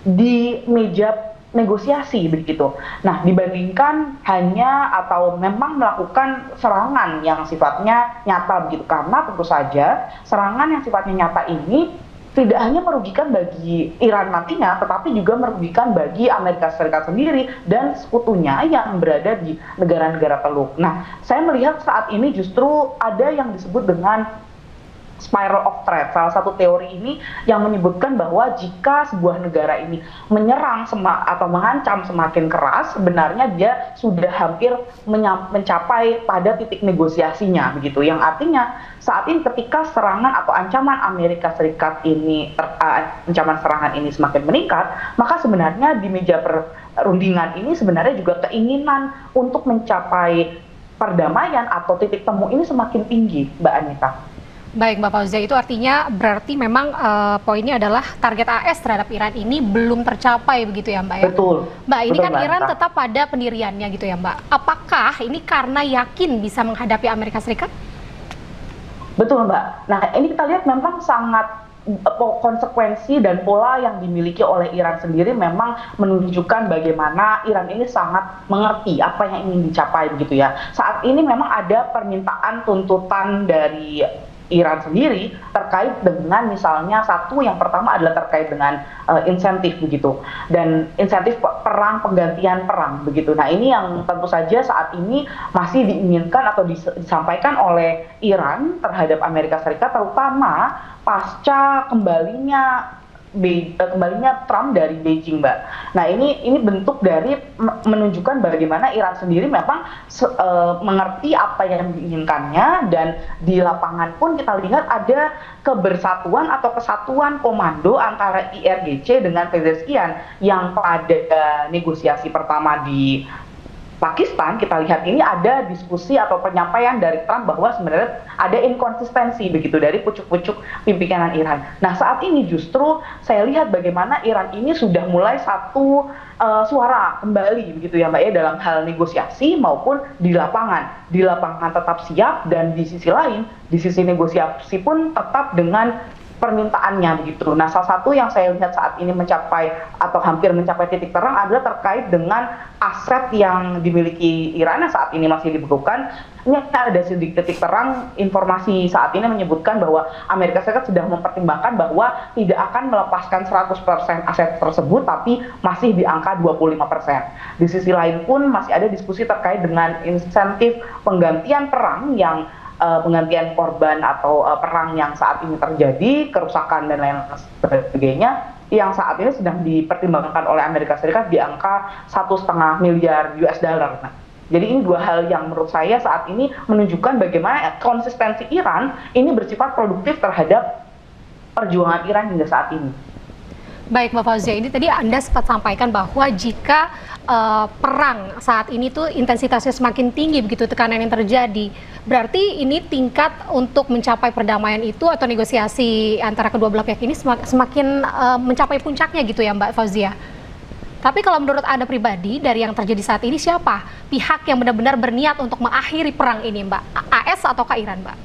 di meja negosiasi begitu. Nah, dibandingkan hanya atau memang melakukan serangan yang sifatnya nyata begitu, karena tentu saja serangan yang sifatnya nyata ini tidak hanya merugikan bagi Iran nantinya, tetapi juga merugikan bagi Amerika Serikat sendiri dan sekutunya yang berada di negara-negara Teluk. Nah, saya melihat saat ini justru ada yang disebut dengan spiral of threat. Salah satu teori ini yang menyebutkan bahwa jika sebuah negara ini menyerang atau mengancam semakin keras, sebenarnya dia sudah hampir mencapai pada titik negosiasinya begitu. Yang artinya saat ini ketika serangan atau ancaman Amerika Serikat ini ancaman serangan ini semakin meningkat, maka sebenarnya di meja perundingan ini sebenarnya juga keinginan untuk mencapai perdamaian atau titik temu ini semakin tinggi, Mbak Anita. Baik, Mbak Fauzia, itu artinya berarti memang poinnya adalah target AS terhadap Iran ini belum tercapai begitu ya Mbak ya? Betul. Mbak, ini betul, kan Iran tetap pada pendiriannya gitu ya Mbak. Apakah ini karena yakin bisa menghadapi Amerika Serikat? Betul Mbak. Nah, ini kita lihat memang sangat konsekuensi dan pola yang dimiliki oleh Iran sendiri memang menunjukkan bagaimana Iran ini sangat mengerti apa yang ingin dicapai begitu ya. Saat ini memang ada permintaan tuntutan dari Iran sendiri terkait dengan misalnya satu yang pertama adalah terkait dengan insentif begitu, dan insentif perang, penggantian perang begitu. Nah, ini yang tentu saja saat ini masih diinginkan atau disampaikan oleh Iran terhadap Amerika Serikat, terutama pasca kembalinya Trump dari Beijing, Mbak. Nah, ini bentuk dari menunjukkan bagaimana Iran sendiri memang mengerti apa yang diinginkannya, dan di lapangan pun kita lihat ada kebersatuan atau kesatuan komando antara IRGC dengan Pezeshkian yang pada negosiasi pertama di Pakistan, kita lihat ini ada diskusi atau penyampaian dari Trump bahwa sebenarnya ada inkonsistensi begitu dari pucuk-pucuk pimpinan Iran. Nah, saat ini justru saya lihat bagaimana Iran ini sudah mulai satu suara kembali begitu ya Mbak ya, dalam hal negosiasi maupun di lapangan. Di lapangan tetap siap, dan di sisi lain, di sisi negosiasi pun tetap dengan permintaannya begitu. Nah, salah satu yang saya lihat saat ini mencapai atau hampir mencapai titik terang adalah terkait dengan aset yang dimiliki Iran yang saat ini masih dibekukan. Ini ada sedikit titik terang, informasi saat ini menyebutkan bahwa Amerika Serikat sudah mempertimbangkan bahwa tidak akan melepaskan 100% aset tersebut, tapi masih di angka 25%. Di sisi lain pun masih ada diskusi terkait dengan insentif penggantian perang yang penggantian korban atau perang yang saat ini terjadi, kerusakan dan lain sebagainya, yang saat ini sedang dipertimbangkan oleh Amerika Serikat di angka 1,5 miliar US dollar. Nah, jadi ini dua hal yang menurut saya saat ini menunjukkan bagaimana konsistensi Iran ini bersifat produktif terhadap perjuangan Iran hingga saat ini. Baik Mbak Fauzia, ini tadi Anda sempat sampaikan bahwa jika perang saat ini tuh intensitasnya semakin tinggi begitu tekanan yang terjadi, berarti ini tingkat untuk mencapai perdamaian itu atau negosiasi antara kedua belah pihak ini semakin mencapai puncaknya gitu ya Mbak Fauzia. Tapi kalau menurut Anda pribadi dari yang terjadi saat ini, siapa pihak yang benar-benar berniat untuk mengakhiri perang ini Mbak? AS ataukah Iran Mbak?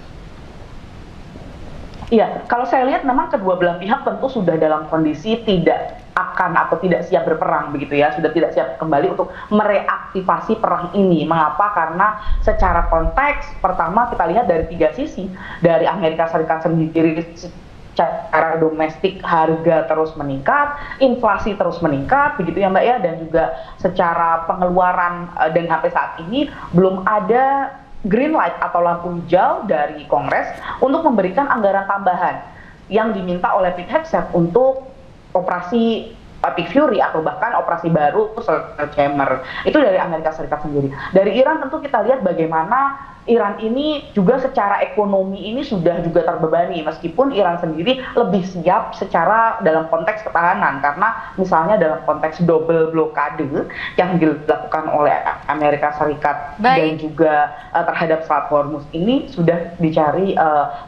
Iya, kalau saya lihat memang kedua belah pihak tentu sudah dalam kondisi tidak akan atau tidak siap berperang begitu ya, sudah tidak siap kembali untuk mereaktivasi perang ini. Mengapa? Karena secara konteks pertama kita lihat dari tiga sisi, dari Amerika Serikat sendiri secara domestik harga terus meningkat, inflasi terus meningkat begitu ya Mbak ya, dan juga secara pengeluaran dan sampai saat ini belum ada green light atau lampu hijau dari Kongres untuk memberikan anggaran tambahan yang diminta oleh Pete Hegseth untuk operasi Big Fury atau bahkan operasi baru Sledgehammer. Itu dari Amerika Serikat sendiri. Dari Iran tentu kita lihat bagaimana Iran ini juga secara ekonomi ini sudah juga terbebani, meskipun Iran sendiri lebih siap secara dalam konteks pertahanan, karena misalnya dalam konteks double blokade yang dilakukan oleh Amerika Serikat dan juga terhadap Selat Hormuz ini sudah dicari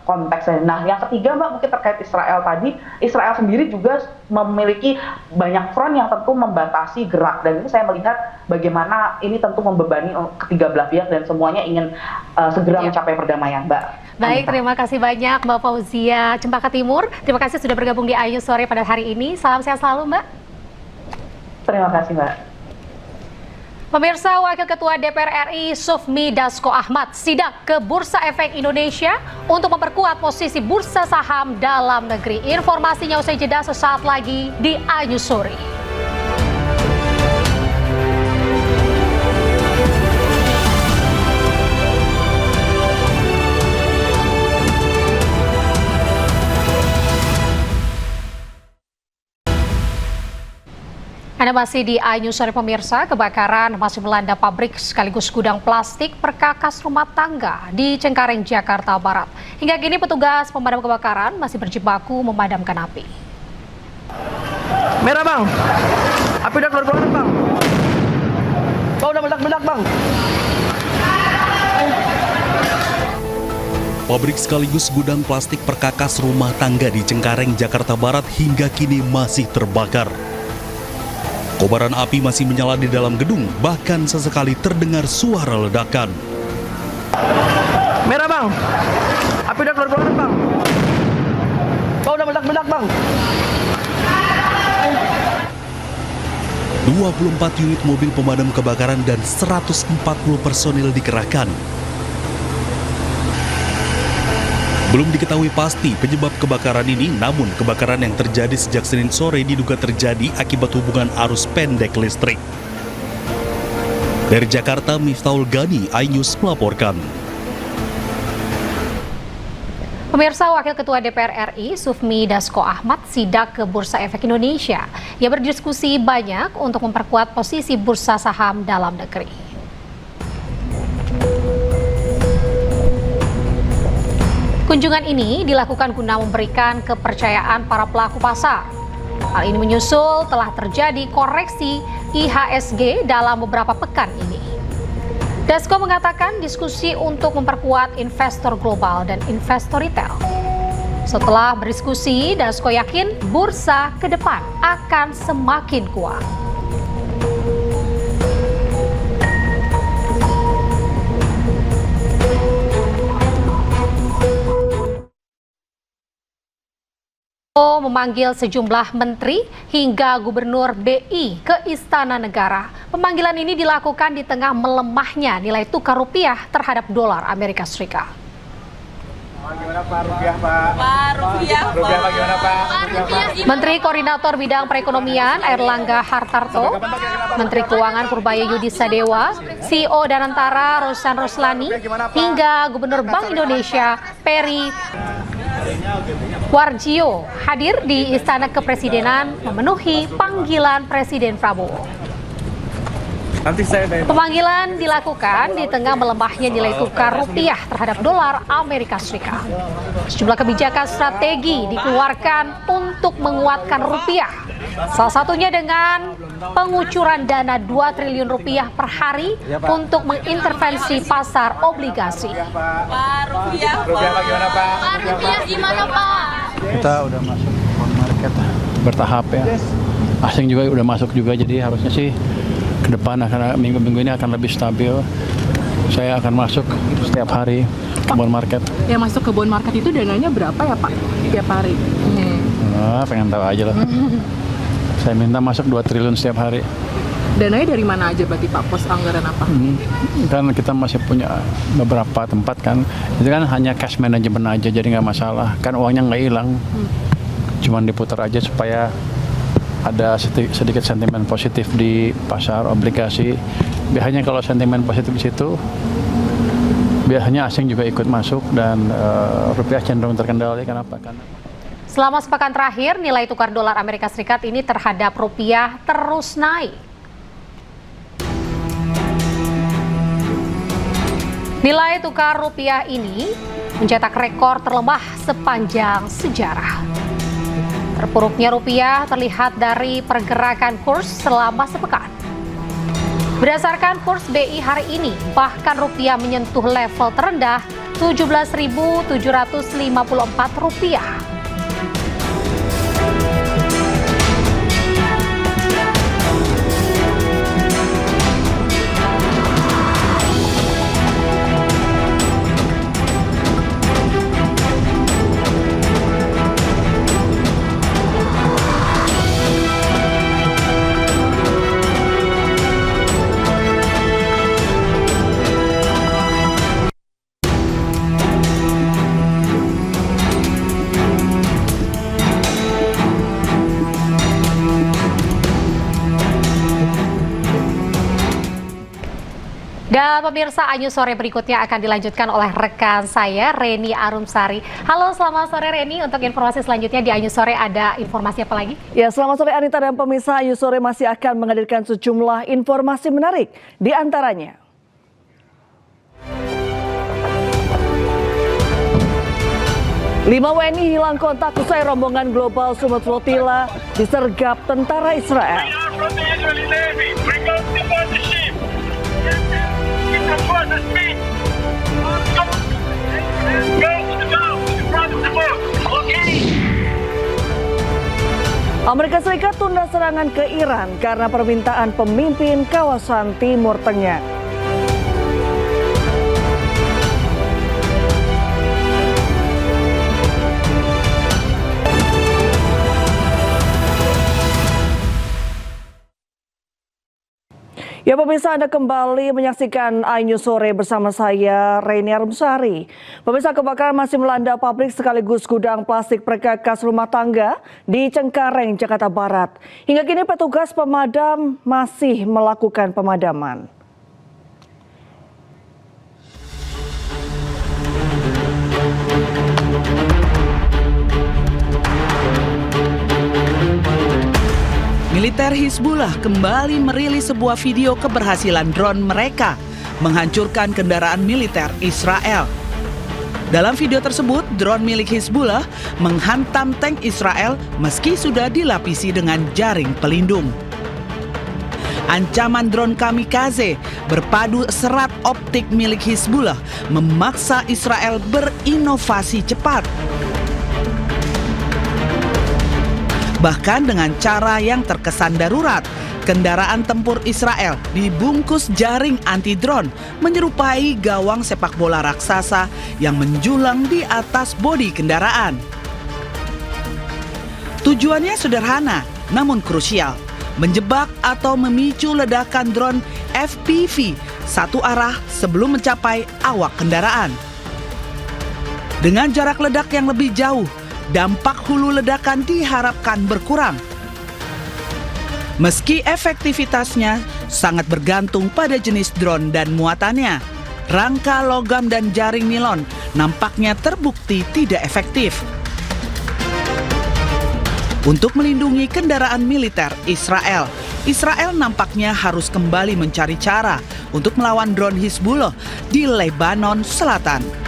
konteksnya. Nah, yang ketiga Mbak, mungkin terkait Israel tadi, Israel sendiri juga memiliki banyak front yang tentu membatasi gerak, dan ini saya melihat bagaimana ini tentu membebani ketiga belah pihak dan semuanya ingin segera mencapai perdamaian, Mbak. Baik, terima kasih banyak Mbak Fauzia Cempaka Timur. Terima kasih sudah bergabung di Ayu Sore pada hari ini. Salam sehat selalu, Mbak. Terima kasih, Mbak. Pemirsa, Wakil Ketua DPR RI Sufmi Dasko Ahmad sidak ke Bursa Efek Indonesia untuk memperkuat posisi bursa saham dalam negeri. Informasinya usai jeda sesaat lagi di Ayu Sore. Anda masih di iNews Sore pemirsa. Kebakaran masih melanda pabrik sekaligus gudang plastik perkakas rumah tangga di Cengkareng, Jakarta Barat. Hingga kini petugas pemadam kebakaran masih berjibaku memadamkan api. Merah bang, api udah keluar bang. Oh udah meledak bang. Pabrik sekaligus gudang plastik perkakas rumah tangga di Cengkareng, Jakarta Barat hingga kini masih terbakar. Kobaran api masih menyala di dalam gedung, bahkan sesekali terdengar suara ledakan. Merah bang, api udah keluar bang. Oh udah meledak bang. 24 unit mobil pemadam kebakaran dan 140 personil dikerahkan. Belum diketahui pasti penyebab kebakaran ini, namun kebakaran yang terjadi sejak Senin sore diduga terjadi akibat hubungan arus pendek listrik. Dari Jakarta, Miftahul Gani, iNews melaporkan. Pemirsa, Wakil Ketua DPR RI Sufmi Dasko Ahmad sidak ke Bursa Efek Indonesia. Ia berdiskusi banyak untuk memperkuat posisi bursa saham dalam negeri. Kunjungan ini dilakukan guna memberikan kepercayaan para pelaku pasar. Hal ini menyusul telah terjadi koreksi IHSG dalam beberapa pekan ini. Dasko mengatakan diskusi untuk memperkuat investor global dan investor retail. Setelah berdiskusi, Dasko yakin bursa ke depan akan semakin kuat. Memanggil sejumlah menteri hingga gubernur BI ke Istana Negara. Pemanggilan ini dilakukan di tengah melemahnya nilai tukar rupiah terhadap dolar Amerika Serikat. Gimana Pak rupiah Pak? Rupiah Pak gimana Pak? Menteri Koordinator Bidang Perekonomian Airlangga Hartarto, Menteri Keuangan Purbaya Yudisadewa, CEO Danantara Rosan Roslani, hingga Gubernur Bank Indonesia Peri Warjio hadir di Istana Kepresidenan memenuhi panggilan Presiden Prabowo. Pemanggilan dilakukan di tengah melemahnya nilai tukar rupiah terhadap dolar Amerika Serikat. Sejumlah kebijakan strategi dikeluarkan untuk menguatkan rupiah. Salah satunya dengan pengucuran dana 2 triliun rupiah per hari untuk mengintervensi pasar obligasi. Rupiah Pak gimana Pak? Rupiah gimana Pak? Kita udah masuk bond market bertahap ya. Asing juga udah masuk juga, jadi harusnya sih ke depan akan minggu-minggu ini akan lebih stabil. Saya akan masuk setiap hari ke bond market. Yang masuk ke bond market itu dananya berapa ya Pak? Tiap hari? Pengen tahu aja lah. Saya minta masuk 2 triliun setiap hari. Dananya dari mana aja berarti Pak? Pos anggaran apa? Kan kita masih punya beberapa tempat kan. Itu kan hanya cash management aja, jadi nggak masalah. Kan uangnya nggak hilang. Cuman diputar aja supaya ada sedikit sentimen positif di pasar obligasi. Biasanya kalau sentimen positif di situ, biasanya asing juga ikut masuk dan rupiah cenderung terkendali. Kenapa? Karena selama sepekan terakhir, nilai tukar dolar Amerika Serikat ini terhadap rupiah terus naik. Nilai tukar rupiah ini mencetak rekor terlemah sepanjang sejarah. Terpuruknya rupiah terlihat dari pergerakan kurs selama sepekan. Berdasarkan kurs BI hari ini, bahkan rupiah menyentuh level terendah Rp17.754. Dan pemirsa, Anyu Sore berikutnya akan dilanjutkan oleh rekan saya, Reni Arumsari. Halo, selamat sore Reni. Untuk informasi selanjutnya di Anyu Sore ada informasi apa lagi? Ya, selamat sore Anita dan pemirsa. Anyu Sore masih akan menghadirkan sejumlah informasi menarik. Di antaranya, Lima WNI hilang kontak usai rombongan Global Summit Flotilla disergap tentara Israel. Amerika Serikat tunda serangan ke Iran karena permintaan pemimpin kawasan Timur Tengah. Ya pemirsa, Anda kembali menyaksikan iNews Sore bersama saya, Reni Arumsari. Pemirsa, kebakaran masih melanda pabrik sekaligus gudang plastik perkakas rumah tangga di Cengkareng, Jakarta Barat. Hingga kini petugas pemadam masih melakukan pemadaman. Militer Hizbullah kembali merilis sebuah video keberhasilan drone mereka menghancurkan kendaraan militer Israel. Dalam video tersebut, drone milik Hizbullah menghantam tank Israel meski sudah dilapisi dengan jaring pelindung. Ancaman drone kamikaze berpadu serat optik milik Hizbullah memaksa Israel berinovasi cepat. Bahkan dengan cara yang terkesan darurat, kendaraan tempur Israel dibungkus jaring anti-drone menyerupai gawang sepak bola raksasa yang menjulang di atas bodi kendaraan. Tujuannya sederhana, namun krusial, menjebak atau memicu ledakan drone FPV satu arah sebelum mencapai awak kendaraan. Dengan jarak ledak yang lebih jauh, dampak hulu ledakan diharapkan berkurang. Meski efektivitasnya sangat bergantung pada jenis drone dan muatannya, rangka logam dan jaring nilon nampaknya terbukti tidak efektif. Untuk melindungi kendaraan militer Israel, Israel nampaknya harus kembali mencari cara untuk melawan drone Hizbullah di Lebanon Selatan.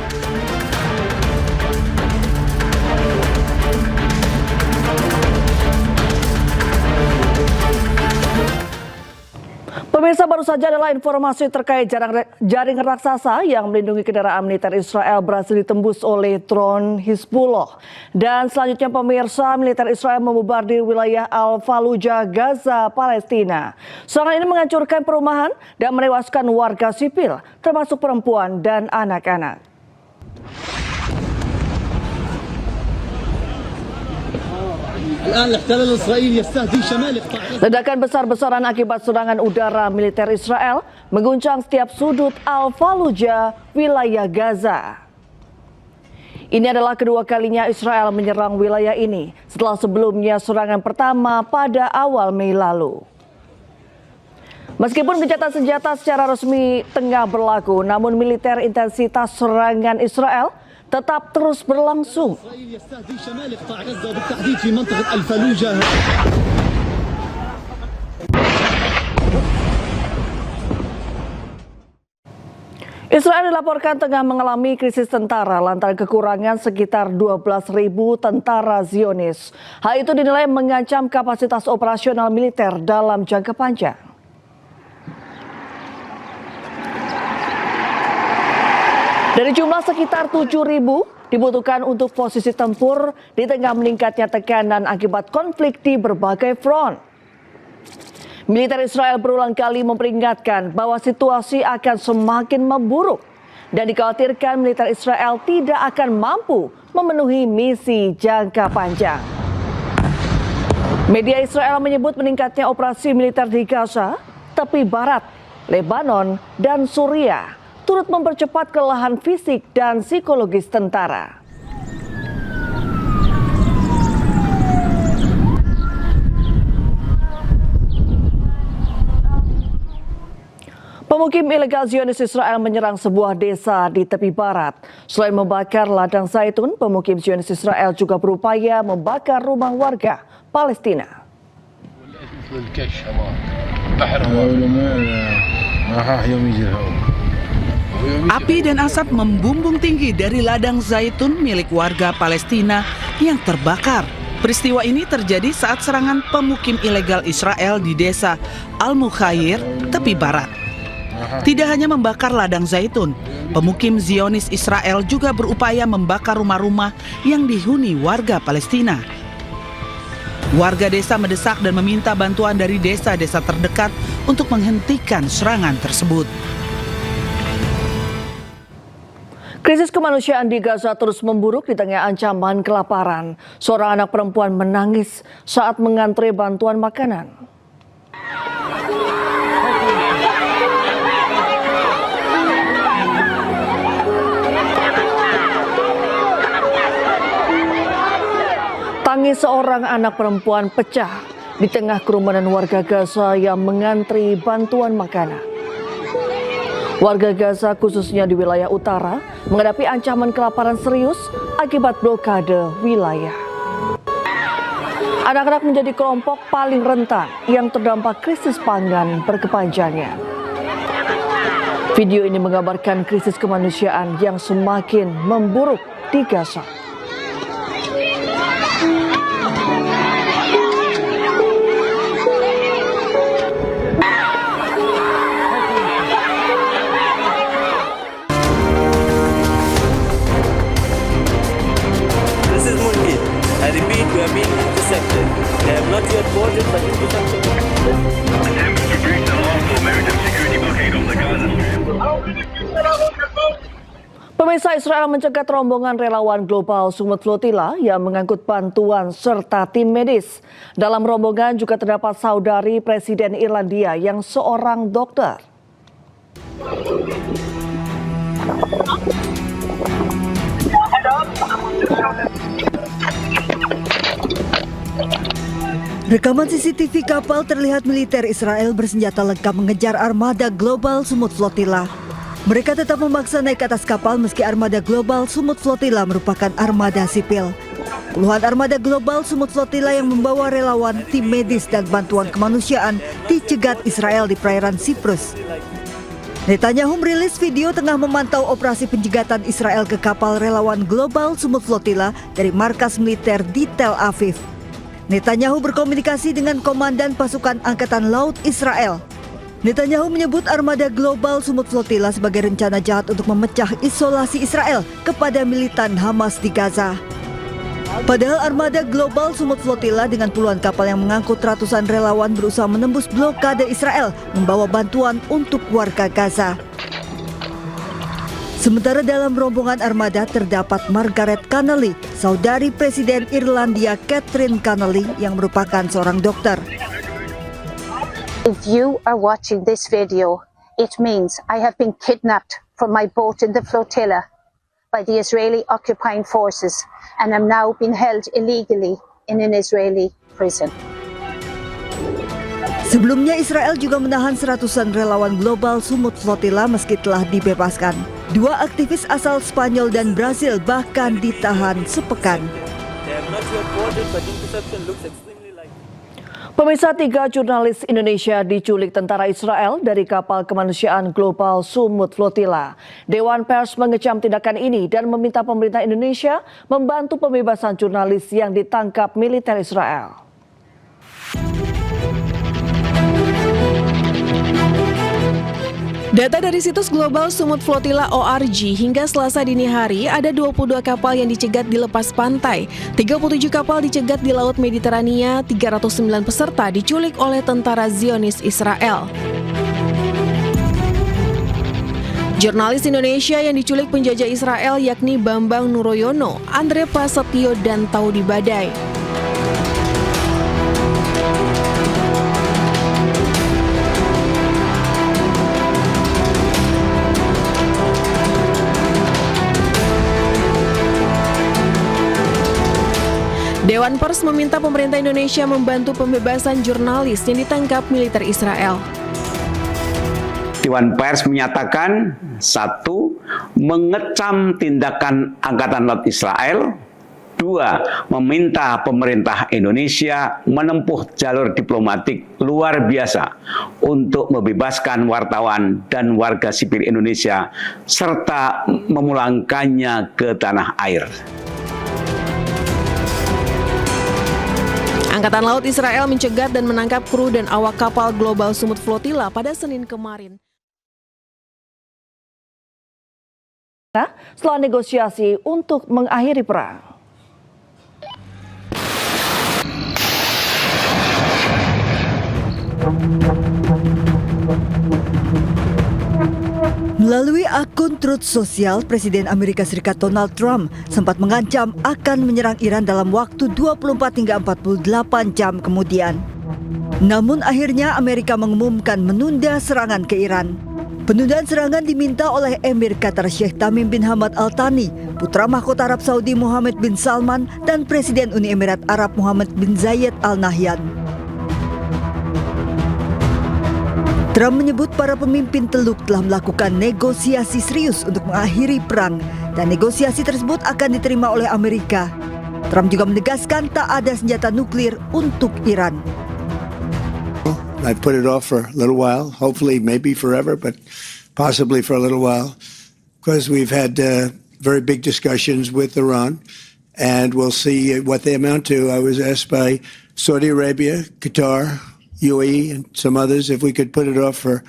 Pemirsa, baru saja adalah informasi terkait jaring raksasa yang melindungi kendaraan militer Israel berhasil ditembus oleh drone Hizbullah. Dan selanjutnya pemirsa, militer Israel membombardir wilayah Al-Fallujah, Gaza, Palestina. Serangan ini menghancurkan perumahan dan menewaskan warga sipil, termasuk perempuan dan anak-anak. Ledakan besar-besaran akibat serangan udara militer Israel mengguncang setiap sudut Al-Fallujah, wilayah Gaza. Ini adalah kedua kalinya Israel menyerang wilayah ini setelah sebelumnya serangan pertama pada awal Mei lalu. Meskipun gencatan senjata secara resmi tengah berlaku, namun militer intensitas serangan Israel tetap terus berlangsung. Israel dilaporkan tengah mengalami krisis tentara lantaran kekurangan sekitar 12.000 tentara Zionis. Hal itu dinilai mengancam kapasitas operasional militer dalam jangka panjang. Dari jumlah sekitar 7.000 dibutuhkan untuk posisi tempur di tengah meningkatnya tekanan akibat konflik di berbagai front. Militer Israel berulang kali memperingatkan bahwa situasi akan semakin memburuk dan dikhawatirkan militer Israel tidak akan mampu memenuhi misi jangka panjang. Media Israel menyebut meningkatnya operasi militer di Gaza, tepi barat, Lebanon, dan Suriah turut mempercepat kelelahan fisik dan psikologis tentara. Pemukim ilegal Zionis Israel menyerang sebuah desa di tepi barat. Selain membakar ladang zaitun, pemukim Zionis Israel juga berupaya membakar rumah warga Palestina. Api dan asap membumbung tinggi dari ladang zaitun milik warga Palestina yang terbakar. Peristiwa ini terjadi saat serangan pemukim ilegal Israel di desa Al-Mukhayir, tepi barat. Tidak hanya membakar ladang zaitun, pemukim Zionis Israel juga berupaya membakar rumah-rumah yang dihuni warga Palestina. Warga desa mendesak dan meminta bantuan dari desa-desa terdekat untuk menghentikan serangan tersebut. Krisis kemanusiaan di Gaza terus memburuk di tengah ancaman kelaparan. Seorang anak perempuan menangis saat mengantre bantuan makanan. Tangis seorang anak perempuan pecah di tengah kerumunan warga Gaza yang mengantri bantuan makanan. Warga Gaza khususnya di wilayah utara menghadapi ancaman kelaparan serius akibat blokade wilayah. Anak-anak menjadi kelompok paling rentan yang terdampak krisis pangan berkepanjangan. Video ini menggambarkan krisis kemanusiaan yang semakin memburuk di Gaza. intercepted. They have not yet boarded, but it is something. Attempts to breach the lawful maritime security blockade of the Gaza Strip. Pemirsa, Israel mencegat rombongan relawan global Sumut Flotilla yang mengangkut bantuan serta tim medis. Dalam rombongan juga terdapat saudari Presiden Irlandia yang seorang dokter. Rekaman CCTV kapal terlihat militer Israel bersenjata lengkap mengejar armada global Sumut Flotilla. Mereka tetap memaksa naik ke atas kapal meski armada global Sumut Flotilla merupakan armada sipil. Puluhan armada global Sumut Flotilla yang membawa relawan, tim medis dan bantuan kemanusiaan dicegat Israel di perairan Siprus. Netanyahu merilis video tengah memantau operasi penjegatan Israel ke kapal relawan global Sumut Flotilla dari markas militer di Tel Aviv. Netanyahu berkomunikasi dengan Komandan Pasukan Angkatan Laut Israel. Netanyahu menyebut armada global Sumut Flotilla sebagai rencana jahat untuk memecah isolasi Israel kepada militan Hamas di Gaza. Padahal armada global Sumut Flotilla dengan puluhan kapal yang mengangkut ratusan relawan berusaha menembus blokade Israel membawa bantuan untuk warga Gaza. Sementara dalam rombongan armada terdapat Margaret Connolly, saudari Presiden Irlandia Catherine Connolly yang merupakan seorang dokter. If you are watching this video, it means I have been kidnapped from my boat in the flotilla by the Israeli occupying forces and am now being held illegally in an Israeli prison. Sebelumnya Israel juga menahan seratusan relawan global Sumut Flotilla meski telah dibebaskan. Dua aktivis asal Spanyol dan Brasil bahkan ditahan sepekan. They have not yet boarded, but interception looks extremely likely. Pemirsa, 3 jurnalis Indonesia diculik tentara Israel dari kapal kemanusiaan global Sumut Flotilla. Dewan Pers mengecam tindakan ini dan meminta pemerintah Indonesia membantu pembebasan jurnalis yang ditangkap militer Israel. Data dari situs Global Sumut Flotilla ORG hingga Selasa dini hari ada 22 kapal yang dicegat di lepas pantai, 37 kapal dicegat di Laut Mediterania, 309 peserta diculik oleh tentara Zionis Israel. Jurnalis Indonesia yang diculik penjajah Israel yakni Bambang Nuroyono, Andre Prasetyo, dan Taudi Badai. Dewan Pers meminta pemerintah Indonesia membantu pembebasan jurnalis yang ditangkap militer Israel. Dewan Pers menyatakan 1. Mengecam tindakan Angkatan Laut Israel. 2. Meminta pemerintah Indonesia menempuh jalur diplomatik luar biasa untuk membebaskan wartawan dan warga sipil Indonesia serta memulangkannya ke tanah air. Angkatan Laut Israel mencegat dan menangkap kru dan awak kapal Global Sumut Flotilla pada Senin kemarin. Setelah negosiasi untuk mengakhiri perang. Melalui akun Truth Social, Presiden Amerika Serikat Donald Trump sempat mengancam akan menyerang Iran dalam waktu 24 hingga 48 jam kemudian. Namun akhirnya Amerika mengumumkan menunda serangan ke Iran. Penundaan serangan diminta oleh Emir Qatar Sheikh Tamim bin Hamad Al Thani, putra mahkota Arab Saudi Mohammed bin Salman, dan Presiden Uni Emirat Arab Mohammed bin Zayed Al Nahyan. Trump menyebut para pemimpin Teluk telah melakukan negosiasi serius untuk mengakhiri perang dan negosiasi tersebut akan diterima oleh Amerika. Trump juga menegaskan tak ada senjata nuklir untuk Iran. I've put it off for a little while, hopefully maybe forever, but possibly for a little while, because we've had very big discussions with Iran, and we'll see what they amount to. I was asked by Saudi Arabia, Qatar, UAE, and some others if we could put it off for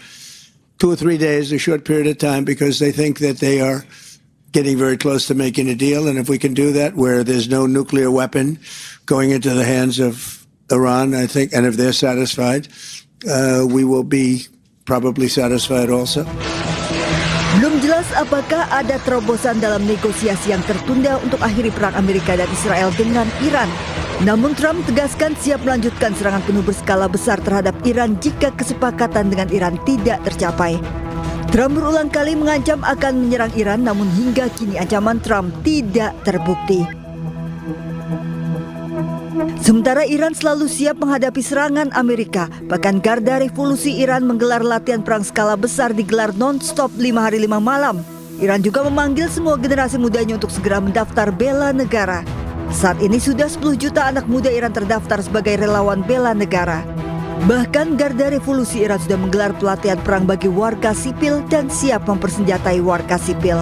2 or 3 days, a short period of time, because they think that they are getting very close to making a deal. And if we can do that, where there's no nuclear weapon going into the hands of Iran, I think, and if they're satisfied, we will be probably satisfied also. Belum jelas apakah ada terobosan dalam negosiasi yang tertunda untuk akhiri perang Amerika dan Israel dengan Iran. Namun Trump tegaskan siap melanjutkan serangan penuh berskala besar terhadap Iran jika kesepakatan dengan Iran tidak tercapai. Trump berulang kali mengancam akan menyerang Iran, namun hingga kini ancaman Trump tidak terbukti. Sementara Iran selalu siap menghadapi serangan Amerika, bahkan Garda Revolusi Iran menggelar latihan perang skala besar digelar non-stop 5 hari 5 malam. Iran juga memanggil semua generasi mudanya untuk segera mendaftar bela negara. Saat ini sudah 10 juta anak muda Iran terdaftar sebagai relawan bela negara. Bahkan Garda Revolusi Iran sudah menggelar pelatihan perang bagi warga sipil dan siap mempersenjatai warga sipil.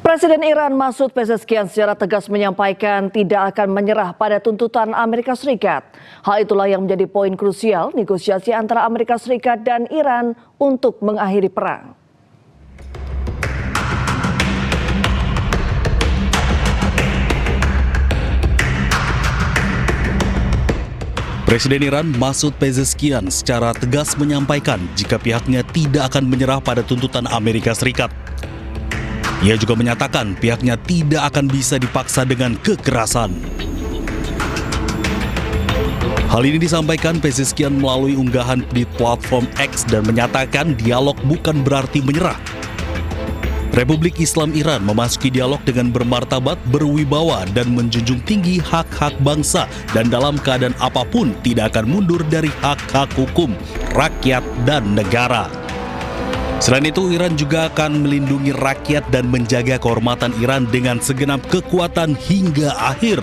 Presiden Iran Masoud Pezeshkian secara tegas menyampaikan tidak akan menyerah pada tuntutan Amerika Serikat. Hal itulah yang menjadi poin krusial negosiasi antara Amerika Serikat dan Iran untuk mengakhiri perang. Presiden Iran Masoud Pezeshkian secara tegas menyampaikan jika pihaknya tidak akan menyerah pada tuntutan Amerika Serikat. Ia juga menyatakan pihaknya tidak akan bisa dipaksa dengan kekerasan. Hal ini disampaikan Pezeshkian melalui unggahan di platform X dan menyatakan dialog bukan berarti menyerah. Republik Islam Iran memasuki dialog dengan bermartabat, berwibawa, dan menjunjung tinggi hak-hak bangsa dan dalam keadaan apapun tidak akan mundur dari hak-hak hukum, rakyat, dan negara. Selain itu, Iran juga akan melindungi rakyat dan menjaga kehormatan Iran dengan segenap kekuatan hingga akhir.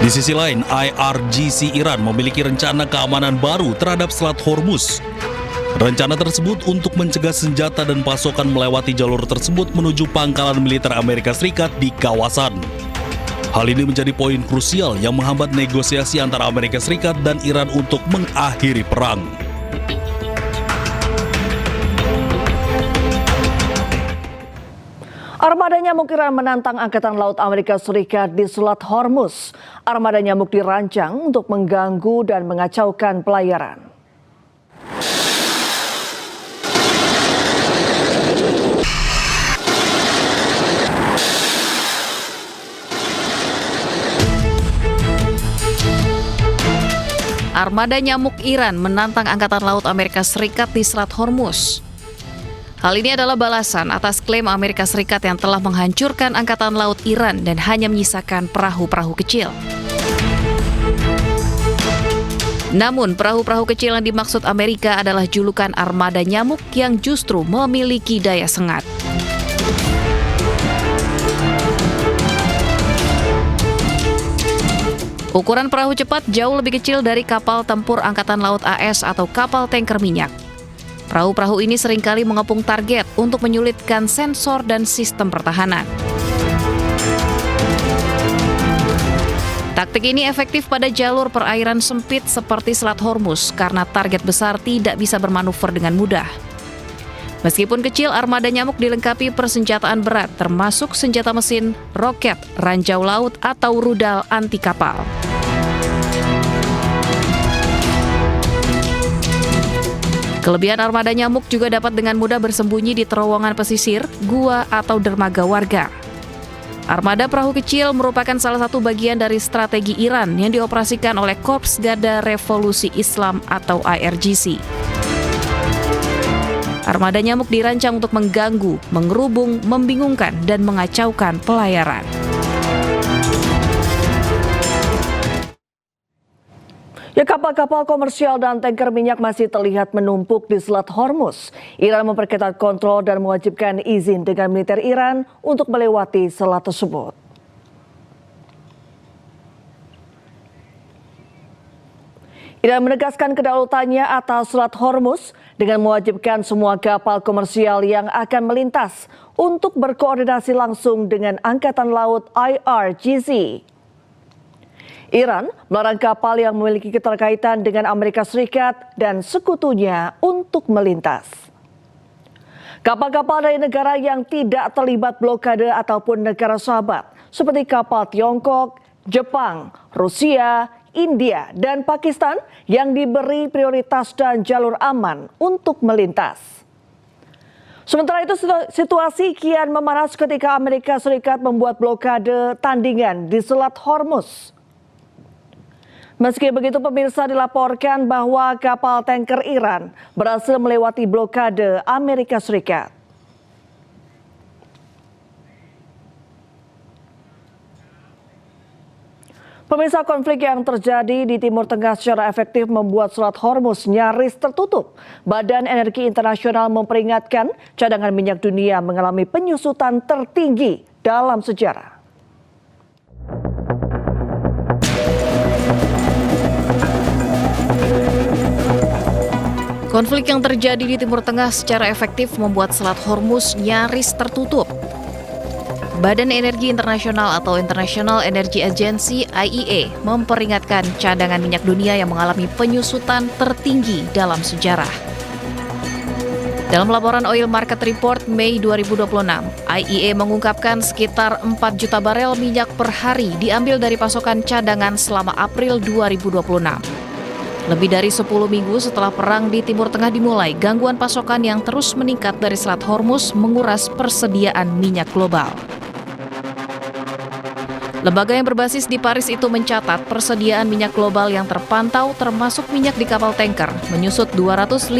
Di sisi lain, IRGC Iran memiliki rencana keamanan baru terhadap Selat Hormuz. Rencana tersebut untuk mencegah senjata dan pasokan melewati jalur tersebut menuju pangkalan militer Amerika Serikat di kawasan. Hal ini menjadi poin krusial yang menghambat negosiasi antara Amerika Serikat dan Iran untuk mengakhiri perang. Armada nyamuk Iran menantang Angkatan Laut Amerika Serikat di Selat Hormuz. Armada nyamuk dirancang untuk mengganggu dan mengacaukan pelayaran. Armada nyamuk Iran menantang Angkatan Laut Amerika Serikat di Selat Hormuz. Hal ini adalah balasan atas klaim Amerika Serikat yang telah menghancurkan Angkatan Laut Iran dan hanya menyisakan perahu-perahu kecil. Namun, perahu-perahu kecil yang dimaksud Amerika adalah julukan armada nyamuk yang justru memiliki daya sengat. Ukuran perahu cepat jauh lebih kecil dari kapal tempur Angkatan Laut AS atau kapal tanker minyak. Perahu-perahu ini seringkali mengepung target untuk menyulitkan sensor dan sistem pertahanan. Taktik ini efektif pada jalur perairan sempit seperti Selat Hormuz karena target besar tidak bisa bermanuver dengan mudah. Meskipun kecil, armada nyamuk dilengkapi persenjataan berat termasuk senjata mesin, roket, ranjau laut atau rudal anti kapal. Kelebihan armada nyamuk juga dapat dengan mudah bersembunyi di terowongan pesisir, gua, atau dermaga warga. Armada perahu kecil merupakan salah satu bagian dari strategi Iran yang dioperasikan oleh Korps Garda Revolusi Islam atau IRGC. Armada nyamuk dirancang untuk mengganggu, mengerubung, membingungkan, dan mengacaukan pelayaran. Ya, kapal-kapal komersial dan tanker minyak masih terlihat menumpuk di Selat Hormuz. Iran memperketat kontrol dan mewajibkan izin dengan militer Iran untuk melewati selat tersebut. Iran menegaskan kedaulatannya atas Selat Hormuz dengan mewajibkan semua kapal komersial yang akan melintas untuk berkoordinasi langsung dengan Angkatan Laut IRGC. Iran melarang kapal yang memiliki keterkaitan dengan Amerika Serikat dan sekutunya untuk melintas. Kapal-kapal dari negara yang tidak terlibat blokade ataupun negara sahabat seperti kapal Tiongkok, Jepang, Rusia, India, dan Pakistan yang diberi prioritas dan jalur aman untuk melintas. Sementara itu situasi kian memanas ketika Amerika Serikat membuat blokade tandingan di Selat Hormuz. Meski begitu, pemirsa, dilaporkan bahwa kapal tanker Iran berhasil melewati blokade Amerika Serikat. Pemirsa, konflik yang terjadi di Timur Tengah secara efektif membuat Selat Hormuz nyaris tertutup. Badan Energi Internasional memperingatkan cadangan minyak dunia mengalami penyusutan tertinggi dalam sejarah. Konflik yang terjadi di Timur Tengah secara efektif membuat Selat Hormuz nyaris tertutup. Badan Energi Internasional atau International Energy Agency (IEA) memperingatkan cadangan minyak dunia yang mengalami penyusutan tertinggi dalam sejarah. Dalam laporan Oil Market Report Mei 2026, IEA mengungkapkan sekitar 4 juta barel minyak per hari diambil dari pasokan cadangan selama April 2026. Lebih dari 10 minggu setelah perang di Timur Tengah dimulai, gangguan pasokan yang terus meningkat dari Selat Hormuz menguras persediaan minyak global. Lembaga yang berbasis di Paris itu mencatat persediaan minyak global yang terpantau termasuk minyak di kapal tanker menyusut 250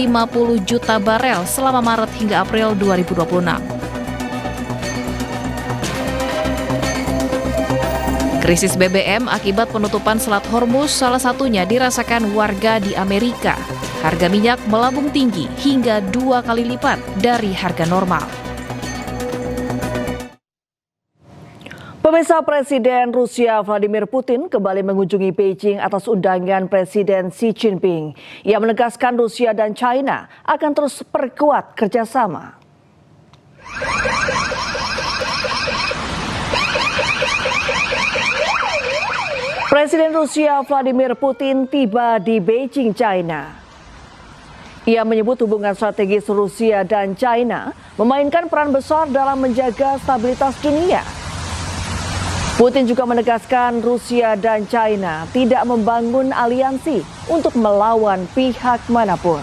juta barel selama Maret hingga April 2026. Krisis BBM akibat penutupan Selat Hormuz salah satunya dirasakan warga di Amerika. Harga minyak melambung tinggi hingga 2 kali lipat dari harga normal. Pemirsa, Presiden Rusia Vladimir Putin kembali mengunjungi Beijing atas undangan Presiden Xi Jinping. Ia menegaskan Rusia dan China akan terus perkuat kerjasama. Presiden Rusia Vladimir Putin tiba di Beijing, China. Ia menyebut hubungan strategis Rusia dan China memainkan peran besar dalam menjaga stabilitas dunia. Putin juga menegaskan Rusia dan China tidak membangun aliansi untuk melawan pihak manapun.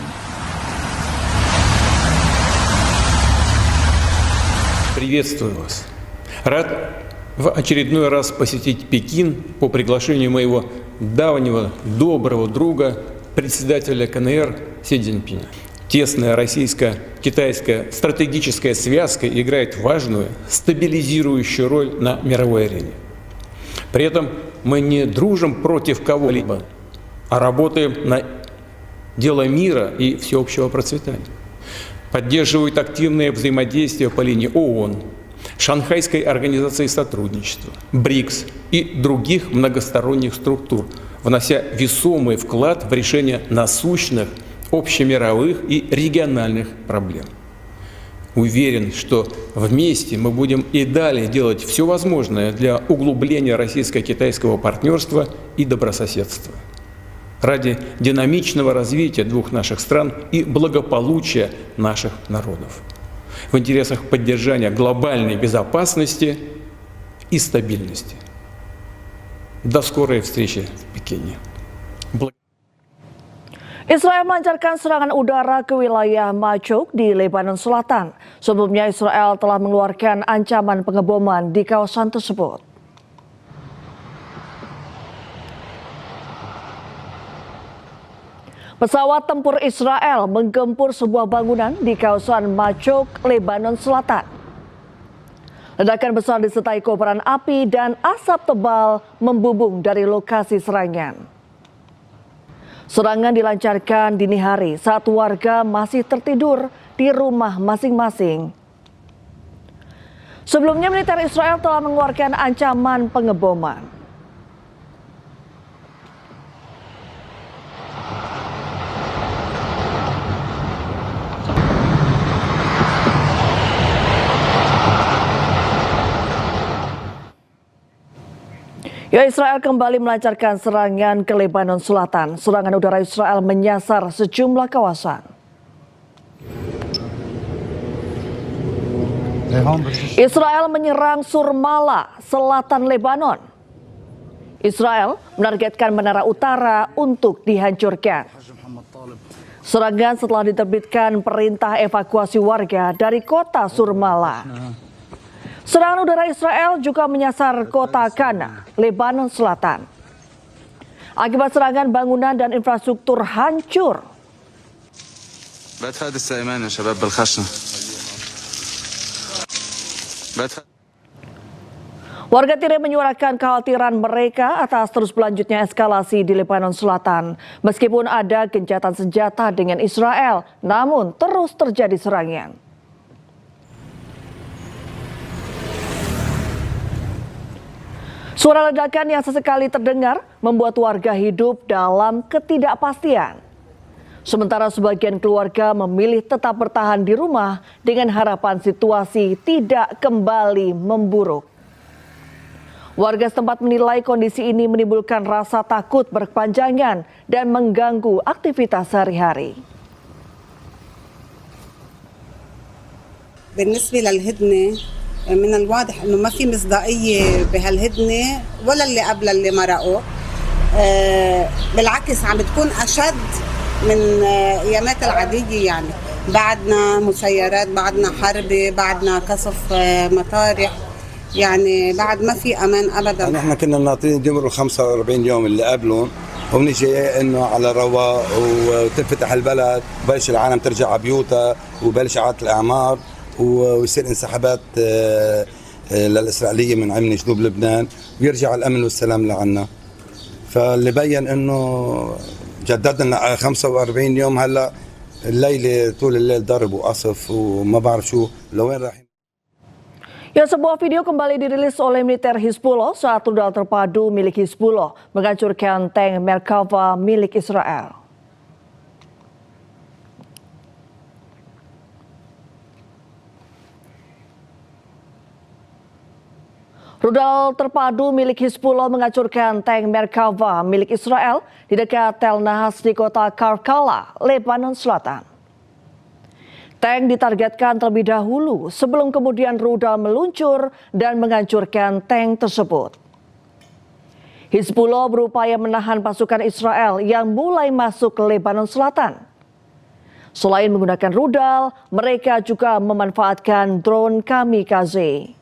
Приветствую вас. Рад в очередной раз посетить Пекин по приглашению моего давнего доброго друга, председателя КНР Си Цзиньпиня. Тесная российско-китайская стратегическая связка играет важную, стабилизирующую роль на мировой арене. При этом мы не дружим против кого-либо, а работаем на дело мира и всеобщего процветания. Поддерживают активное взаимодействие по линии ООН, Шанхайской организации сотрудничества, БРИКС и других многосторонних структур, внося весомый вклад в решение насущных общемировых и региональных проблем. Уверен, что вместе мы будем и далее делать все возможное для углубления российско-китайского партнерства и добрососедства ради динамичного развития двух наших стран и благополучия наших народов в интересах поддержания глобальной безопасности и стабильности. До скорой встречи в Пекине. Israel melancarkan serangan udara ke wilayah Machouk di Lebanon Selatan. Sebelumnya Israel telah mengeluarkan ancaman pengeboman di kawasan tersebut. Pesawat tempur Israel menggempur sebuah bangunan di kawasan Machouk, Lebanon Selatan. Ledakan besar disertai kobaran api dan asap tebal membumbung dari lokasi serangan. Serangan dilancarkan dini hari saat warga masih tertidur di rumah masing-masing. Sebelumnya militer Israel telah mengeluarkan ancaman pengeboman. Ya, Israel kembali melancarkan serangan ke Lebanon Selatan. Serangan udara Israel menyasar sejumlah kawasan. Israel menyerang Surmala, selatan Lebanon. Israel menargetkan Menara Utara untuk dihancurkan. Serangan setelah diterbitkan perintah evakuasi warga dari kota Surmala. Serangan udara Israel juga menyasar kota Kana, Lebanon Selatan. Akibat serangan, bangunan dan infrastruktur hancur. Warga Tire menyuarakan kekhawatiran mereka atas terus berlanjutnya eskalasi di Lebanon Selatan. Meskipun ada gencatan senjata dengan Israel, namun terus terjadi serangan. Suara ledakan yang sesekali terdengar membuat warga hidup dalam ketidakpastian. Sementara sebagian keluarga memilih tetap bertahan di rumah dengan harapan situasi tidak kembali memburuk. Warga setempat menilai kondisi ini menimbulkan rasa takut berkepanjangan dan mengganggu aktivitas sehari-hari. بالنسبة للهدنة من الواضح انه ما في مصداقيه بهالهدنه ولا اللي قبل اللي مرقوا بالعكس عم بتكون اشد من ايامات العاديه يعني بعدنا مسيرات بعدنا حربه بعدنا قصف مطارح يعني بعد ما في امان ابدا. نحن كنا ناطرين يمروا 45 يوم اللي قبلهم وبنجي انه على رواق وتنفتح البلد وبلش العالم ترجع على بيوتها وبلش اعاده الاعمار ويصير انسحابات للإسرائيلية من عمن جنوب لبنان ويرجع الأمن والسلام لعنا. فاللي بين إنه جددنا 45 يوم هلا الليلة طول الليل ضرب وقصف وما بعرف شو لوين رايحين. Ya, sebuah video kembali dirilis oleh militer Hizbullah saat rudal terpadu milik Hizbullah menghancurkan tank Merkava milik Israel. Rudal terpadu milik Hizbullah menghancurkan tank Merkava milik Israel di dekat Tel Nahas di kota Karkala, Lebanon Selatan. Tank ditargetkan terlebih dahulu sebelum kemudian rudal meluncur dan menghancurkan tank tersebut. Hizbullah berupaya menahan pasukan Israel yang mulai masuk ke Lebanon Selatan. Selain menggunakan rudal, mereka juga memanfaatkan drone kamikaze.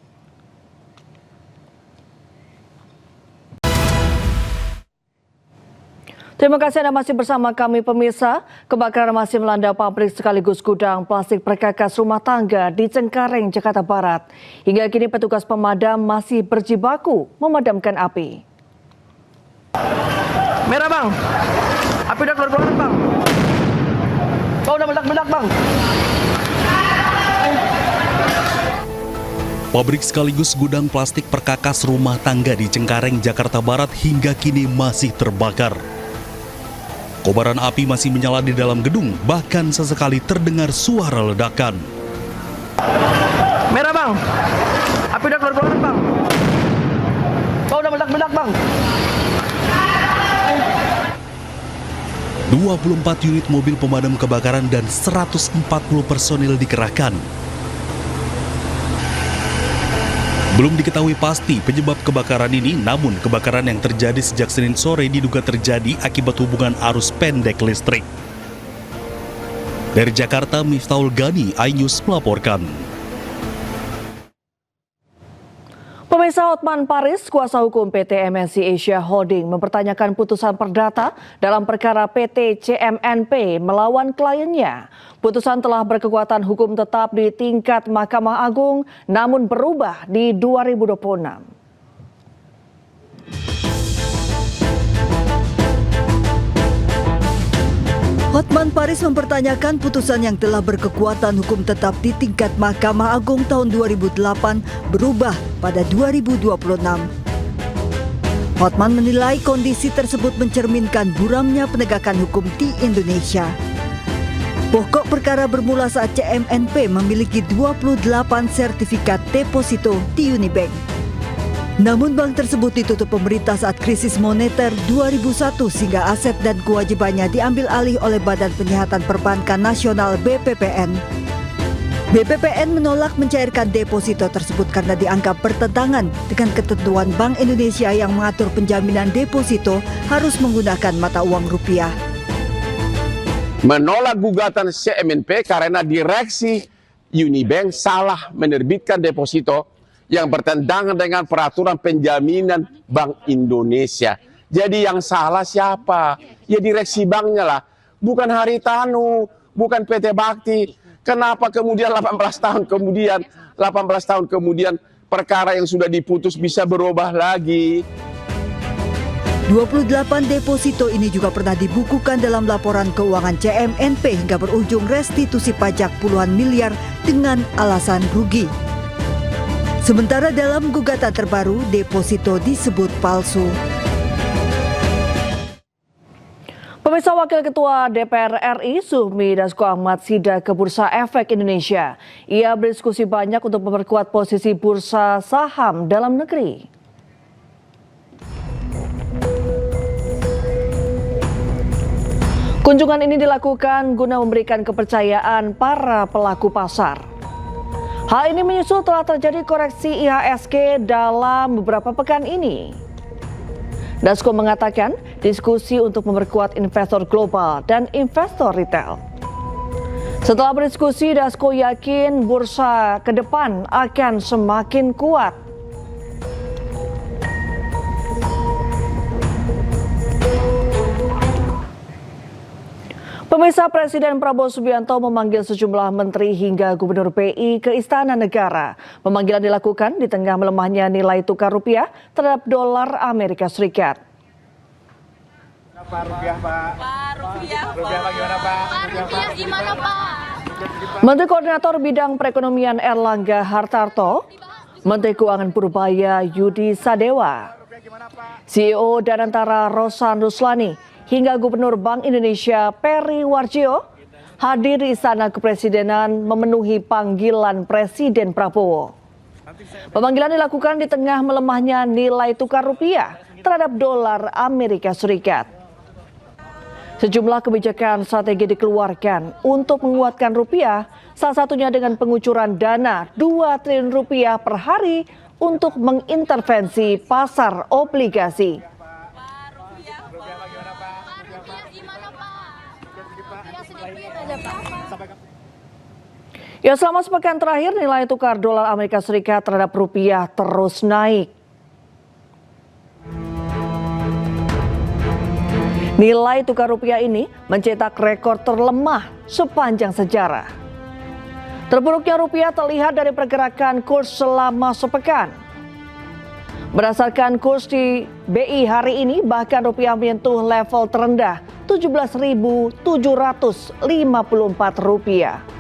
Terima kasih Anda masih bersama kami pemirsa. Kebakaran masih melanda pabrik sekaligus gudang plastik perkakas rumah tangga di Cengkareng, Jakarta Barat. Hingga kini petugas pemadam masih berjibaku memadamkan api. Merah bang, api udah keluar bang. Oh udah meledak bang. Pabrik sekaligus gudang plastik perkakas rumah tangga di Cengkareng, Jakarta Barat hingga kini masih terbakar. Kobaran api masih menyala di dalam gedung, bahkan sesekali terdengar suara ledakan. Merah bang, api udah keluar bang. Oh udah meledak bang. 24 unit mobil pemadam kebakaran dan 140 personil dikerahkan. Belum diketahui pasti penyebab kebakaran ini, namun kebakaran yang terjadi sejak Senin sore diduga terjadi akibat hubungan arus pendek listrik. Dari Jakarta, Miftahul Gani, iNews melaporkan. Pemirsa, Hotman Paris, kuasa hukum PT MNC Asia Holding, mempertanyakan putusan perdata dalam perkara PT CMNP melawan kliennya. Putusan telah berkekuatan hukum tetap di tingkat Mahkamah Agung, namun berubah di 2026. Hotman Paris mempertanyakan putusan yang telah berkekuatan hukum tetap di tingkat Mahkamah Agung tahun 2008 berubah pada 2026. Hotman menilai kondisi tersebut mencerminkan buramnya penegakan hukum di Indonesia. Pokok perkara bermula saat CMNP memiliki 28 sertifikat deposito di Unibank. Namun bank tersebut ditutup pemerintah saat krisis moneter 2001 sehingga aset dan kewajibannya diambil alih oleh Badan Penyihatan Perbankan Nasional BPPN. BPPN menolak mencairkan deposito tersebut karena dianggap bertentangan dengan ketentuan Bank Indonesia yang mengatur penjaminan deposito harus menggunakan mata uang rupiah. Menolak gugatan CMNP karena direksi Unibank salah menerbitkan deposito yang bertentangan dengan peraturan penjaminan Bank Indonesia. Jadi yang salah siapa? Ya direksi banknya lah. Bukan Haritanu, bukan PT Bakti. Kenapa kemudian 18 tahun kemudian perkara yang sudah diputus bisa berubah lagi? 28 deposito ini juga pernah dibukukan dalam laporan keuangan CMNP hingga berujung restitusi pajak puluhan miliar dengan alasan rugi. Sementara dalam gugatan terbaru, deposito disebut palsu. Pemirsa, Wakil Ketua DPR RI Sufmi Dasko Ahmad sidak ke Bursa Efek Indonesia. Ia berdiskusi banyak untuk memperkuat posisi bursa saham dalam negeri. Kunjungan ini dilakukan guna memberikan kepercayaan para pelaku pasar. Hal ini menyusul telah terjadi koreksi IHSG dalam beberapa pekan ini. Dasko mengatakan diskusi untuk memperkuat investor global dan investor retail. Setelah berdiskusi, Dasko yakin bursa ke depan akan semakin kuat. Pemirsa, Presiden Prabowo Subianto memanggil sejumlah menteri hingga Gubernur BI ke Istana Negara. Pemanggilan dilakukan di tengah melemahnya nilai tukar rupiah terhadap dolar Amerika Serikat. Menteri Koordinator Bidang Perekonomian Erlangga Hartarto, Menteri Keuangan Purbaya Yudi Sadewa, CEO Danantara Rosan Ruslani, hingga Gubernur Bank Indonesia Peri Warjio hadir di Istana Kepresidenan memenuhi panggilan Presiden Prabowo. Pemanggilan dilakukan di tengah melemahnya nilai tukar rupiah terhadap dolar Amerika Serikat. Sejumlah kebijakan strategi dikeluarkan untuk menguatkan rupiah, salah satunya dengan pengucuran dana 2 triliun rupiah per hari untuk mengintervensi pasar obligasi. Ya, selama sepekan terakhir nilai tukar dolar Amerika Serikat terhadap rupiah terus naik. Nilai tukar rupiah ini mencetak rekor terlemah sepanjang sejarah. Terburuknya rupiah terlihat dari pergerakan kurs selama sepekan. Berdasarkan kurs di BI hari ini, bahkan rupiah menyentuh level terendah Rp17.754.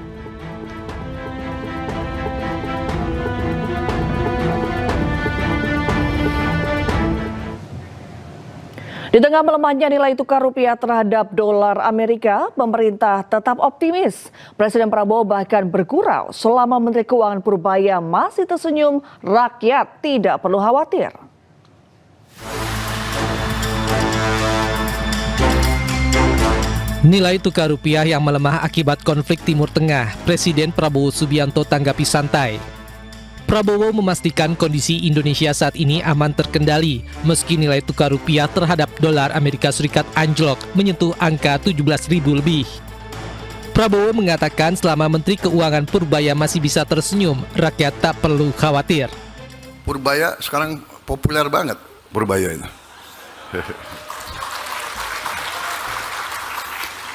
Di tengah melemahnya nilai tukar rupiah terhadap dolar Amerika, pemerintah tetap optimis. Presiden Prabowo bahkan bergurau selama Menteri Keuangan Purbaya masih tersenyum, rakyat tidak perlu khawatir. Nilai tukar rupiah yang melemah akibat konflik Timur Tengah, Presiden Prabowo Subianto tanggapi santai. Prabowo memastikan kondisi Indonesia saat ini aman terkendali meski nilai tukar rupiah terhadap dolar Amerika Serikat anjlok menyentuh angka 17.000 lebih. Prabowo mengatakan selama Menteri Keuangan Purbaya masih bisa tersenyum, rakyat tak perlu khawatir. Purbaya sekarang populer banget, Purbaya itu.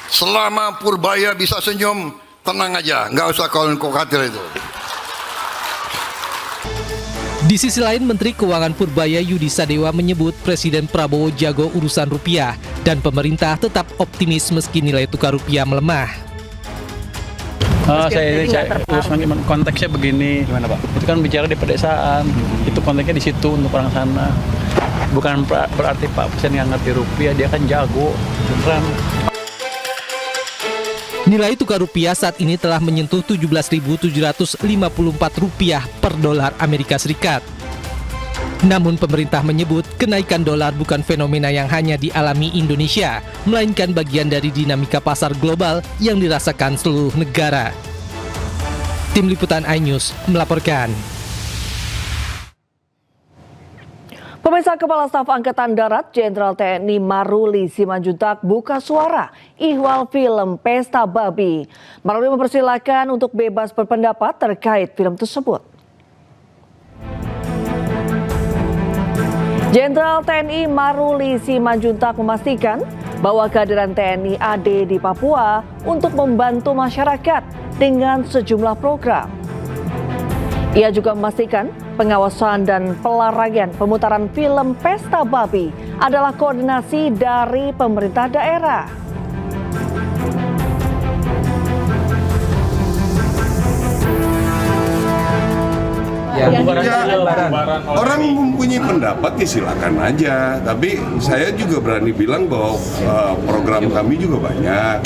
Selama Purbaya bisa senyum, tenang aja, nggak usah khawatir itu. Di sisi lain, Menteri Keuangan Purbaya Yudi Sadewa menyebut Presiden Prabowo jago urusan rupiah dan pemerintah tetap optimis meski nilai tukar rupiah melemah. Konteksnya begini, gimana Pak? Itu kan bicara di pedesaan, itu konteksnya di situ untuk orang sana. Bukan berarti Pak Presiden nggak ngerti rupiah, dia kan jago, beneran. Nilai tukar rupiah saat ini telah menyentuh Rp17.754 per dolar Amerika Serikat. Namun pemerintah menyebut kenaikan dolar bukan fenomena yang hanya dialami Indonesia, melainkan bagian dari dinamika pasar global yang dirasakan seluruh negara. Tim Liputan iNews melaporkan. Pemirsa, Kepala Staf Angkatan Darat Jenderal TNI Maruli Simanjuntak buka suara ihwal film Pesta Babi. Maruli mempersilahkan untuk bebas berpendapat terkait film tersebut. Jenderal TNI Maruli Simanjuntak memastikan bahwa kehadiran TNI AD di Papua untuk membantu masyarakat dengan sejumlah program. Ia juga memastikan pengawasan dan pelarangan pemutaran film Pesta Babi adalah koordinasi dari pemerintah daerah. Ya, orang mempunyai pendapat ya silakan aja. Tapi saya juga berani bilang bahwa program kami juga banyak.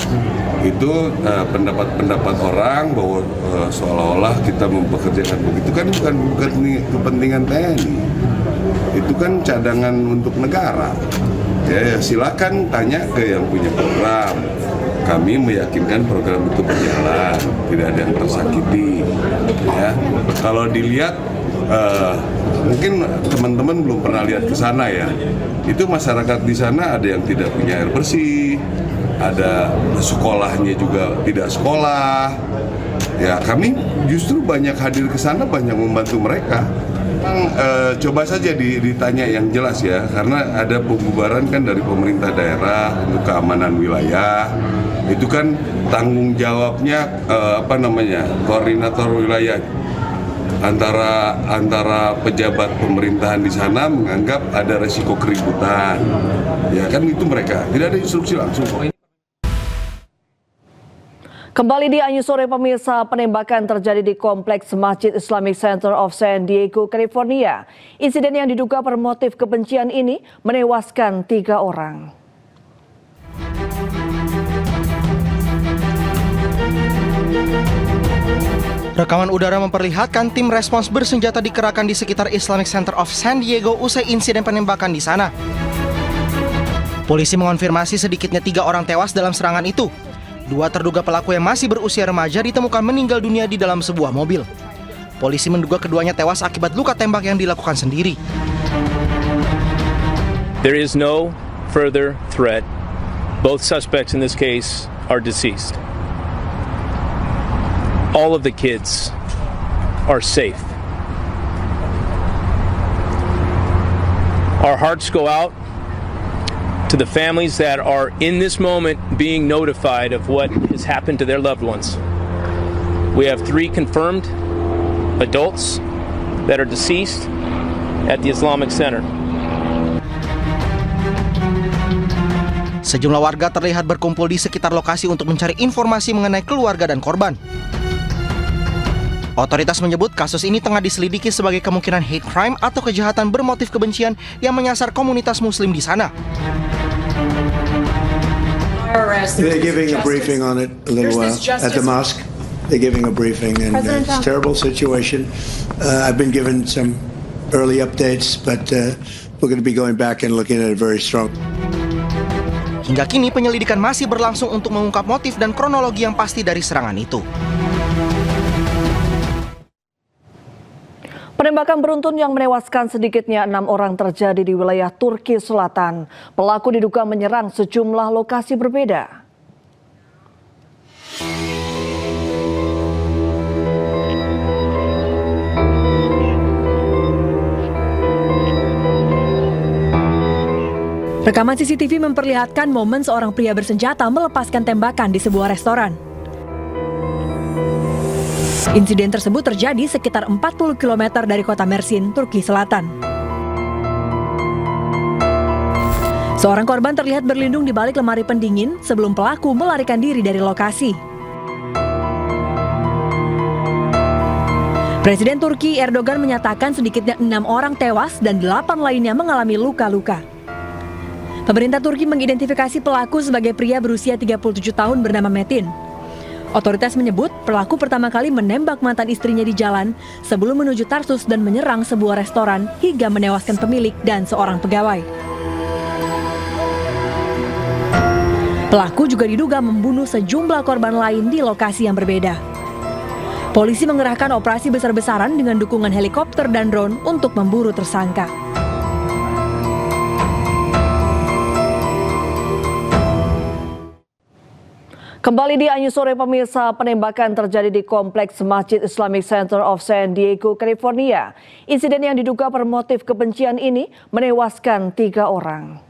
Itu pendapat-pendapat orang bahwa seolah-olah kita mempekerjakan begitu kan bukan kepentingan TNI. Itu kan cadangan untuk negara. Ya silakan tanya ke yang punya program. Kami meyakinkan program itu berjalan, tidak ada yang tersakiti. Ya, kalau dilihat, mungkin teman-teman belum pernah lihat ke sana ya. Itu masyarakat di sana ada yang tidak punya air bersih, ada sekolahnya juga tidak sekolah. Ya, kami justru banyak hadir ke sana, banyak membantu mereka. Coba saja ditanya yang jelas ya, karena ada pembubaran kan dari pemerintah daerah untuk keamanan wilayah. Itu kan tanggung jawabnya koordinator wilayah antara pejabat pemerintahan di sana menganggap ada resiko keributan. Ya kan itu mereka, tidak ada instruksi langsung. Kembali di iNews Sore, pemirsa, penembakan terjadi di kompleks Masjid Islamic Center of San Diego, California. Insiden yang diduga bermotif kebencian ini menewaskan 3 orang. Rekaman udara memperlihatkan tim respons bersenjata dikerahkan di sekitar Islamic Center of San Diego usai insiden penembakan di sana. Polisi mengonfirmasi sedikitnya 3 orang tewas dalam serangan itu. 2 terduga pelaku yang masih berusia remaja ditemukan meninggal dunia di dalam sebuah mobil. Polisi menduga keduanya tewas akibat luka tembak yang dilakukan sendiri. There is no further threat. Both suspects in this case are deceased. All of the kids are safe. Our hearts go out to the families that are in this moment being notified of what has happened to their loved ones. We have 3 confirmed adults that are deceased at the Islamic Center. Sejumlah warga terlihat berkumpul di sekitar lokasi untuk mencari informasi mengenai keluarga dan korban. Otoritas menyebut kasus ini tengah diselidiki sebagai kemungkinan hate crime atau kejahatan bermotif kebencian yang menyasar komunitas muslim di sana. They're giving a briefing on it a little while at the mosque. They're giving a briefing, and it's a terrible situation. I've been given some early updates, but we're going to be going back and looking at it very strong. Hingga kini penyelidikan masih berlangsung untuk mengungkap motif dan kronologi yang pasti dari serangan itu. Penembakan beruntun yang menewaskan sedikitnya 6 orang terjadi di wilayah Turki Selatan. Pelaku diduga menyerang sejumlah lokasi berbeda. Rekaman CCTV memperlihatkan momen seorang pria bersenjata melepaskan tembakan di sebuah restoran. Insiden tersebut terjadi sekitar 40 km dari kota Mersin, Turki Selatan. Seorang korban terlihat berlindung di balik lemari pendingin sebelum pelaku melarikan diri dari lokasi. Presiden Turki Erdogan menyatakan sedikitnya 6 orang tewas dan 8 lainnya mengalami luka-luka. Pemerintah Turki mengidentifikasi pelaku sebagai pria berusia 37 tahun bernama Metin. Otoritas menyebut pelaku pertama kali menembak mantan istrinya di jalan sebelum menuju Tarsus dan menyerang sebuah restoran hingga menewaskan pemilik dan seorang pegawai. Pelaku juga diduga membunuh sejumlah korban lain di lokasi yang berbeda. Polisi mengerahkan operasi besar-besaran dengan dukungan helikopter dan drone untuk memburu tersangka. Kembali di Anyu Sore pemirsa, penembakan terjadi di kompleks Masjid Islamic Center of San Diego, California. Insiden yang diduga bermotif kebencian ini menewaskan 3 orang.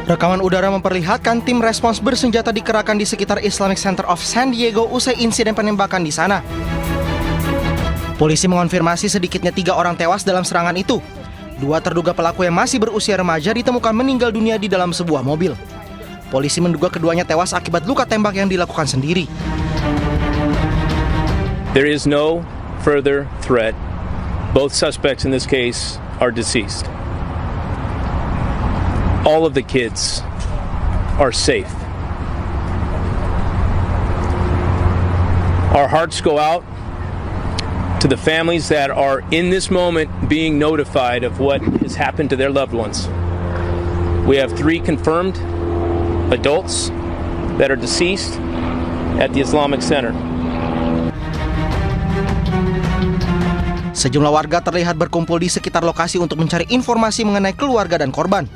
Rekaman udara memperlihatkan tim respons bersenjata dikerahkan di sekitar Islamic Center of San Diego usai insiden penembakan di sana. Polisi mengonfirmasi sedikitnya 3 orang tewas dalam serangan itu. 2 terduga pelaku yang masih berusia remaja ditemukan meninggal dunia di dalam sebuah mobil. Polisi menduga keduanya tewas akibat luka tembak yang dilakukan sendiri. There is no further threat. Both suspects in this case are deceased. All of the kids are safe. Our hearts go out to the families that are in this moment being notified of what has happened to their loved ones. We have 3 confirmed adults that are deceased at the Islamic Center. Sejumlah warga terlihat berkumpul di sekitar lokasi untuk mencari informasi mengenai keluarga dan korban.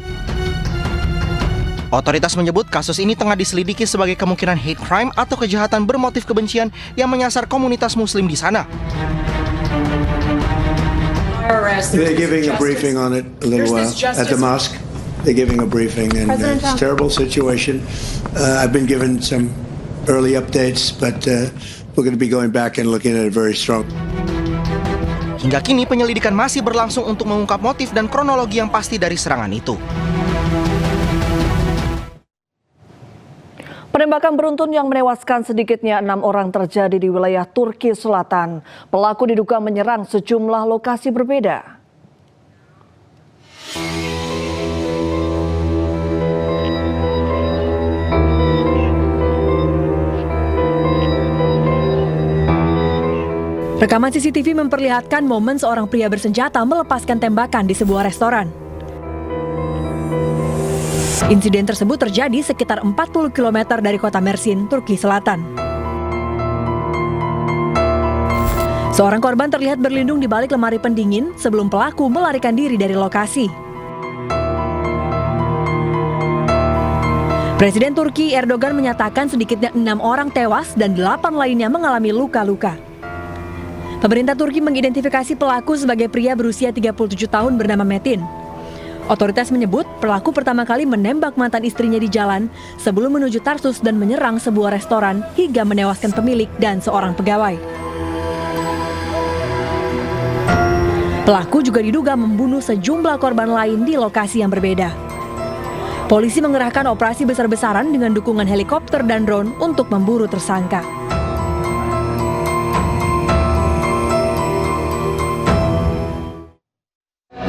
Otoritas menyebut kasus ini tengah diselidiki sebagai kemungkinan hate crime atau kejahatan bermotif kebencian yang menyasar komunitas muslim di sana. They're giving a briefing on it a little while at the mosque. They're giving a briefing, and it's a terrible situation. I've been given some early updates, but we're going to be going back and looking at it very strong. Hingga kini penyelidikan masih berlangsung untuk mengungkap motif dan kronologi yang pasti dari serangan itu. Penembakan beruntun yang menewaskan sedikitnya 6 orang terjadi di wilayah Turki Selatan. Pelaku diduga menyerang sejumlah lokasi berbeda. Rekaman CCTV memperlihatkan momen seorang pria bersenjata melepaskan tembakan di sebuah restoran. Insiden tersebut terjadi sekitar 40 km dari kota Mersin, Turki Selatan. Seorang korban terlihat berlindung di balik lemari pendingin sebelum pelaku melarikan diri dari lokasi. Presiden Turki Erdogan menyatakan sedikitnya 6 orang tewas dan 8 lainnya mengalami luka-luka. Pemerintah Turki mengidentifikasi pelaku sebagai pria berusia 37 tahun bernama Metin. Otoritas menyebut pelaku pertama kali menembak mantan istrinya di jalan sebelum menuju Tarsus dan menyerang sebuah restoran hingga menewaskan pemilik dan seorang pegawai. Pelaku juga diduga membunuh sejumlah korban lain di lokasi yang berbeda. Polisi mengerahkan operasi besar-besaran dengan dukungan helikopter dan drone untuk memburu tersangka.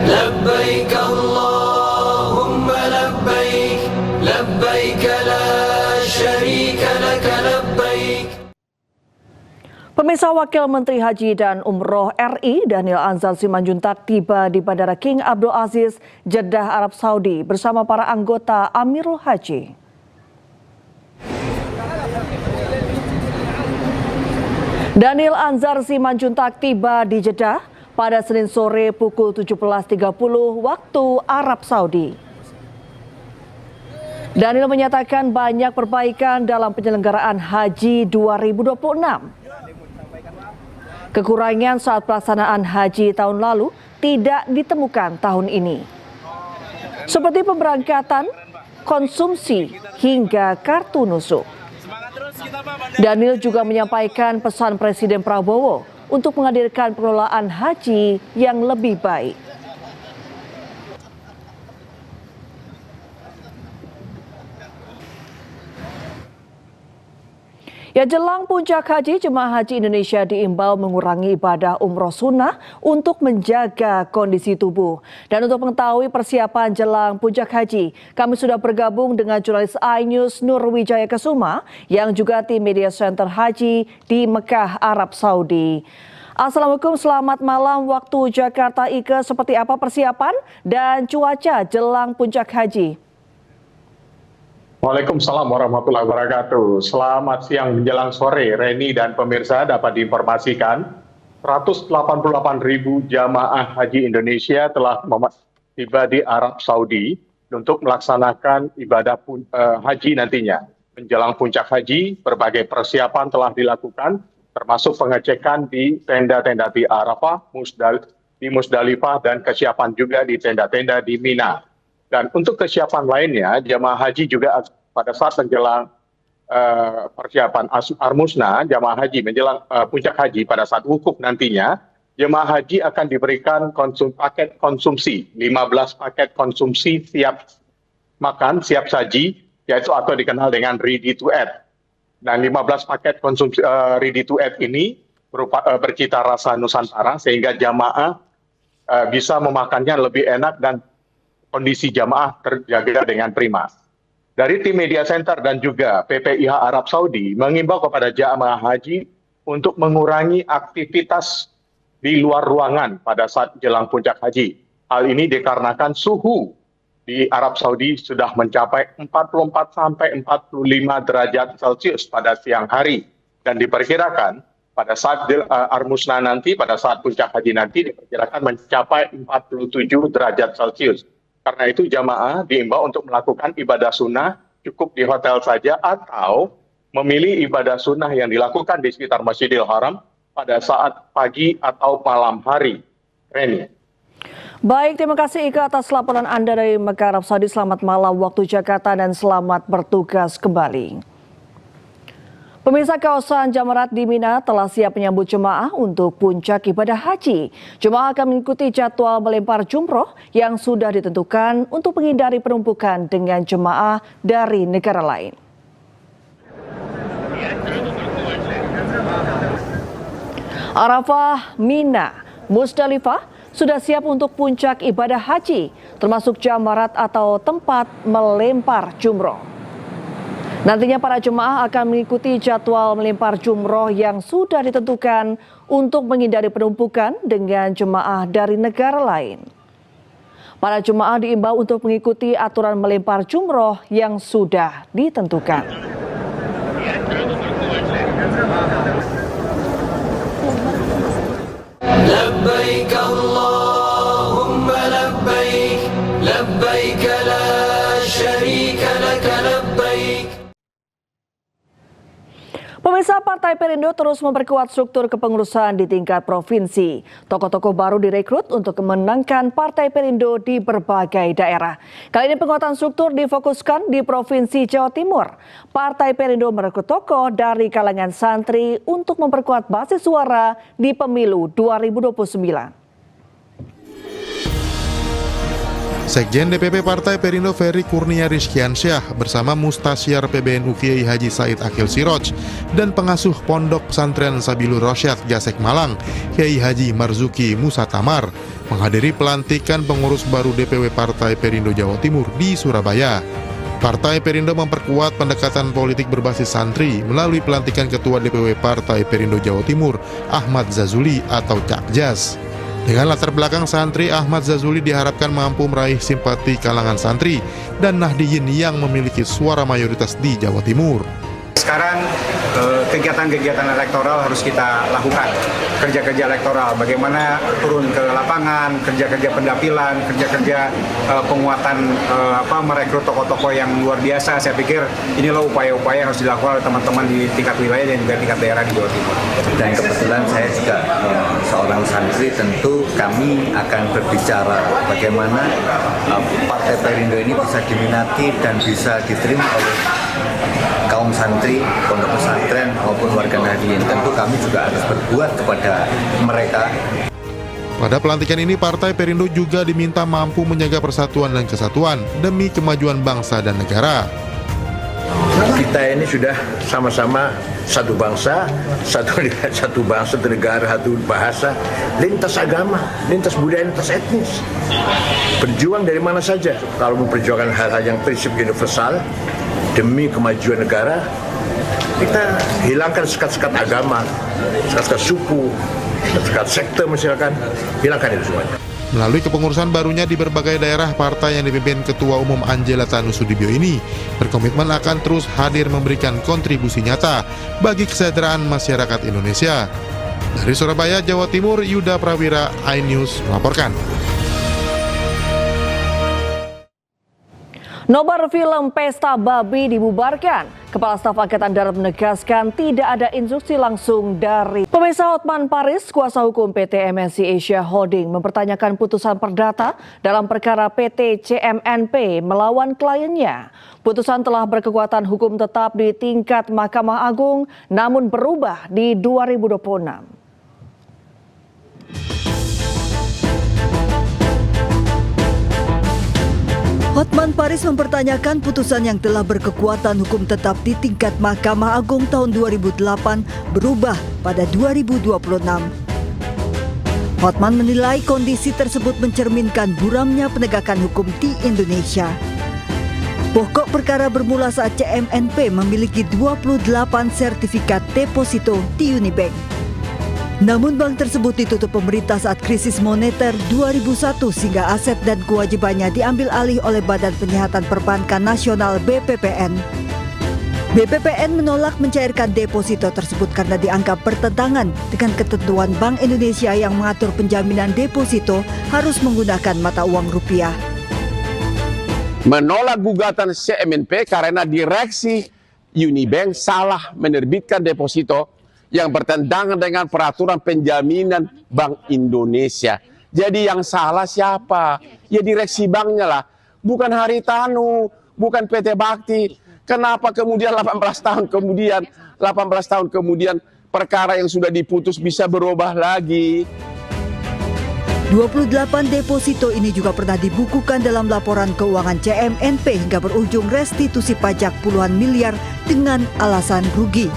لبيك اللهم لبيك لبيك لا شريك لك لبيك. Pemirsa, Wakil Menteri Haji dan Umroh RI Daniel Anzar Simanjuntak tiba di Bandara King Abdul Aziz, Jeddah, Arab Saudi bersama para anggota Amirul Haji. Daniel Anzar Simanjuntak tiba di Jeddah pada Senin sore pukul 17.30 waktu Arab Saudi. Daniel menyatakan banyak perbaikan dalam penyelenggaraan Haji 2026. Kekurangan saat pelaksanaan haji tahun lalu tidak ditemukan tahun ini. Seperti pemberangkatan, konsumsi, hingga kartu nusuk. Daniel juga menyampaikan pesan Presiden Prabowo untuk menghadirkan pengelolaan haji yang lebih baik. Ya, jelang puncak haji, jemaah haji Indonesia diimbau mengurangi ibadah umroh sunnah untuk menjaga kondisi tubuh. Dan untuk mengetahui persiapan jelang puncak haji, kami sudah bergabung dengan jurnalis iNews Nurwijaya Kesuma yang juga tim Media Center Haji di Mekah, Arab Saudi. Assalamualaikum, selamat malam waktu Jakarta. Ike, seperti apa persiapan dan cuaca jelang puncak haji? Waalaikumsalam warahmatullahi wabarakatuh. Selamat siang menjelang sore, Reni dan pemirsa. Dapat diinformasikan 188.000 jamaah haji Indonesia telah tiba di Arab Saudi untuk melaksanakan ibadah haji nantinya. Menjelang puncak haji, berbagai persiapan telah dilakukan, termasuk pengecekan di tenda-tenda di Arafah, di Musdalifah, dan kesiapan juga di tenda-tenda di Mina. Dan untuk kesiapan lainnya, jamaah haji juga pada saat menjelang persiapan Armusna, jamaah haji menjelang puncak haji pada saat wukuf nantinya, jemaah haji akan diberikan paket konsumsi, 15 paket konsumsi siap makan, siap saji, yaitu atau dikenal dengan ready to eat. Dan 15 paket konsumsi ready to eat ini bercita rasa Nusantara sehingga jamaah bisa memakannya lebih enak dan kondisi jamaah terjaga dengan prima. Dari tim Media Center dan juga PPIH Arab Saudi mengimbau kepada jamaah haji untuk mengurangi aktivitas di luar ruangan pada saat jelang puncak haji. Hal ini dikarenakan suhu di Arab Saudi sudah mencapai 44 sampai 45 derajat Celcius pada siang hari. Dan diperkirakan pada saat Armusna nanti, pada saat puncak haji nanti diperkirakan mencapai 47 derajat Celcius. Karena itu jamaah diimbau untuk melakukan ibadah sunnah cukup di hotel saja atau memilih ibadah sunnah yang dilakukan di sekitar Masjidil Haram pada saat pagi atau malam hari. Reni. Baik, terima kasih Ika atas laporan Anda dari Mekah, Arab Saudi. Selamat malam waktu Jakarta dan selamat bertugas kembali. Pemirsa, kawasan Jamarat di Mina telah siap menyambut jemaah untuk puncak ibadah haji. Jemaah akan mengikuti jadwal melempar jumroh yang sudah ditentukan untuk menghindari penumpukan dengan jemaah dari negara lain. Arafah, Mina, Musdalifah sudah siap untuk puncak ibadah haji, termasuk Jamarat atau tempat melempar jumroh. Nantinya para jemaah akan mengikuti jadwal melempar jumroh yang sudah ditentukan untuk menghindari penumpukan dengan jemaah dari negara lain. Para jemaah diimbau untuk mengikuti aturan melempar jumroh yang sudah ditentukan. Labbaik Allahumma labbaik, labbaik la syarika laka labbaik. Pemirsa, Partai Perindo terus memperkuat struktur kepengurusan di tingkat provinsi. Tokoh-tokoh baru direkrut untuk memenangkan Partai Perindo di berbagai daerah. Kali ini penguatan struktur difokuskan di Provinsi Jawa Timur. Partai Perindo merekrut tokoh dari kalangan santri untuk memperkuat basis suara di pemilu 2029. Sekjen DPP Partai Perindo Ferry Kurnia Rizkiansyah bersama Mustasyar PBNU Kiai Haji Said Akil Siroj dan pengasuh Pondok Pesantren Sabilur Rasyad Gasek Malang Kiai Haji Marzuki Musa Tamar menghadiri pelantikan pengurus baru DPW Partai Perindo Jawa Timur di Surabaya. Partai Perindo memperkuat pendekatan politik berbasis santri melalui pelantikan Ketua DPW Partai Perindo Jawa Timur Ahmad Zazuli atau Cak Jas. Dengan latar belakang santri, Ahmad Zazuli diharapkan mampu meraih simpati kalangan santri dan Nahdiyin yang memiliki suara mayoritas di Jawa Timur. Sekarang kegiatan-kegiatan elektoral harus kita lakukan, kerja-kerja elektoral, bagaimana turun ke lapangan, kerja-kerja pendapilan, kerja-kerja penguatan, merekrut tokoh-tokoh yang luar biasa. Saya pikir inilah upaya-upaya yang harus dilakukan oleh teman-teman di tingkat wilayah dan juga tingkat daerah di Jawa Timur. Dan kebetulan saya juga seorang santri, tentu kami akan berbicara bagaimana Partai Perindo ini bisa diminati dan bisa diterima oleh kaum santri, pondok pesantren maupun warga Nahdiyin. Tentu kami juga harus berbuat kepada mereka. Pada pelantikan ini, Partai Perindo juga diminta mampu menjaga persatuan dan kesatuan demi kemajuan bangsa dan negara. kita ini sudah sama-sama satu bangsa, satu negara, satu bahasa, lintas agama, lintas budaya, lintas etnis. Berjuang dari mana saja. Kalau memperjuangkan hal-hal yang prinsip universal demi kemajuan negara, kita hilangkan sekat-sekat agama, sekat-sekat suku, sekat sekte misalkan, hilangkan itu semuanya. Melalui kepengurusan barunya di berbagai daerah, partai yang dipimpin Ketua Umum Angela Tanusudibio ini berkomitmen akan terus hadir memberikan kontribusi nyata bagi kesejahteraan masyarakat Indonesia. Dari Surabaya, Jawa Timur, Yuda Prawira, iNews melaporkan. Nobar film Pesta Babi dibubarkan. Kepala Staf Angkatan Darat menegaskan tidak ada instruksi langsung dari Pemirsa. Hotman Paris, kuasa hukum PT MNC Asia Holding, mempertanyakan putusan perdata dalam perkara PT CMNP melawan kliennya. Putusan telah berkekuatan hukum tetap di tingkat Mahkamah Agung, namun berubah di 2026. Hotman Paris mempertanyakan putusan yang telah berkekuatan hukum tetap di tingkat Mahkamah Agung tahun 2008 berubah pada 2026. Hotman menilai kondisi tersebut mencerminkan buramnya penegakan hukum di Indonesia. Pokok perkara bermula saat CMNP memiliki 28 sertifikat deposito di Unibank. Namun bank tersebut ditutup pemerintah saat krisis moneter 2001 sehingga aset dan kewajibannya diambil alih oleh Badan Penyihatan Perbankan Nasional BPPN. BPPN menolak mencairkan deposito tersebut karena dianggap bertentangan dengan ketentuan Bank Indonesia yang mengatur penjaminan deposito harus menggunakan mata uang rupiah. Menolak gugatan CMNP karena direksi Unibank salah menerbitkan deposito yang bertentangan dengan peraturan penjaminan Bank Indonesia. Jadi yang salah siapa? Ya direksi banknya lah. Bukan Haritanu, bukan PT Bakti. Kenapa kemudian 18 tahun kemudian perkara yang sudah diputus bisa berubah lagi? 28 deposito ini juga pernah dibukukan dalam laporan keuangan CMNP hingga berujung restitusi pajak puluhan miliar dengan alasan rugi.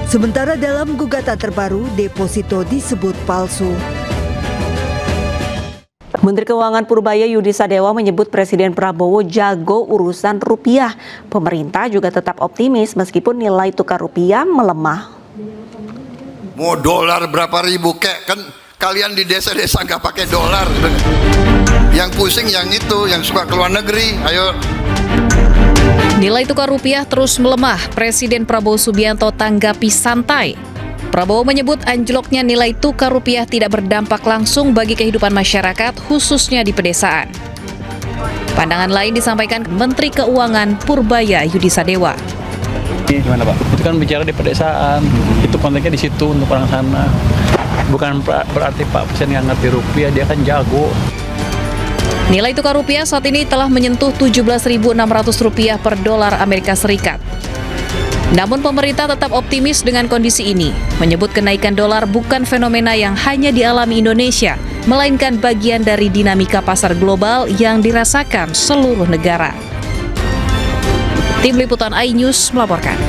Sementara dalam gugatan terbaru, deposito disebut palsu. Menteri Keuangan Purbaya Yudi Sadewa menyebut Presiden Prabowo jago urusan rupiah. Pemerintah juga tetap optimis meskipun nilai tukar rupiah melemah. Mau dolar berapa ribu kek, kan kalian di desa-desa nggak pakai dolar. Yang pusing yang itu, yang suka keluar negeri, ayo. Nilai tukar rupiah terus melemah, Presiden Prabowo Subianto tanggapi santai. Prabowo menyebut anjloknya nilai tukar rupiah tidak berdampak langsung bagi kehidupan masyarakat, khususnya di pedesaan. Pandangan lain disampaikan Menteri Keuangan Purbaya Yudi Sadewa. Gimana Pak? Itu kan bicara di pedesaan, itu konteksnya di situ untuk orang sana. Bukan berarti Pak Presiden nggak ngerti rupiah, dia kan jago. Nilai tukar rupiah saat ini telah menyentuh Rp17.600 per dolar Amerika Serikat. Namun pemerintah tetap optimis dengan kondisi ini, menyebut kenaikan dolar bukan fenomena yang hanya dialami Indonesia, melainkan bagian dari dinamika pasar global yang dirasakan seluruh negara. Tim Liputan iNews melaporkan.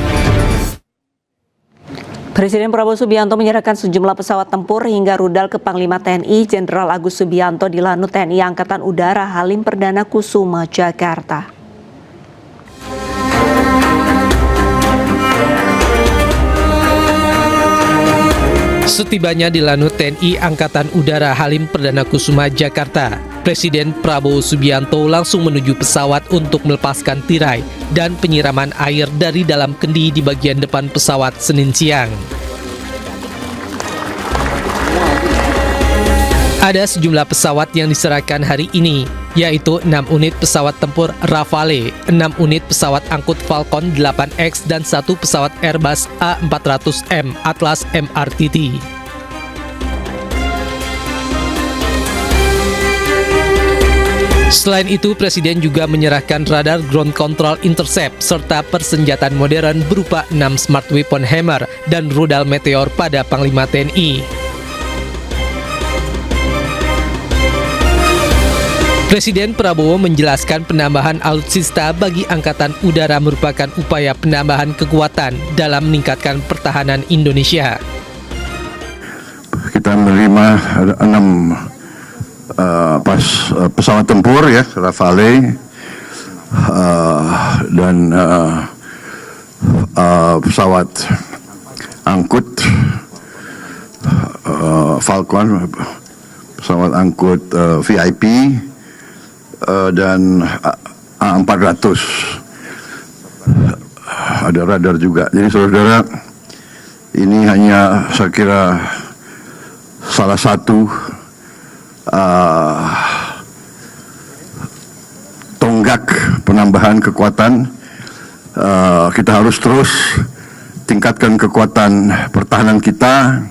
Presiden Prabowo Subianto menyerahkan sejumlah pesawat tempur hingga rudal ke Panglima TNI Jenderal Agus Subianto di Lanut TNI Angkatan Udara Halim Perdana Kusuma, Jakarta. Setibanya di Lanut TNI Angkatan Udara Halim Perdana Kusuma, Jakarta, Presiden Prabowo Subianto langsung menuju pesawat untuk melepaskan tirai dan penyiraman air dari dalam kendi di bagian depan pesawat Senin siang. Ada sejumlah pesawat yang diserahkan hari ini, yaitu 6 unit pesawat tempur Rafale, 6 unit pesawat angkut Falcon 8X, dan 1 pesawat Airbus A400M Atlas MRTT. Selain itu, Presiden juga menyerahkan radar ground control intercept serta persenjataan modern berupa 6 smart weapon Hammer dan rudal Meteor pada Panglima TNI. Presiden Prabowo menjelaskan penambahan alutsista bagi Angkatan Udara merupakan upaya penambahan kekuatan dalam meningkatkan pertahanan Indonesia. Kita menerima 6 pesawat tempur ya, Rafale, dan pesawat angkut Falcon, pesawat angkut VIP, dan A400, ada radar juga. Jadi saudara, ini hanya saya kira salah satu tonggak penambahan kekuatan. Kita harus terus tingkatkan kekuatan pertahanan kita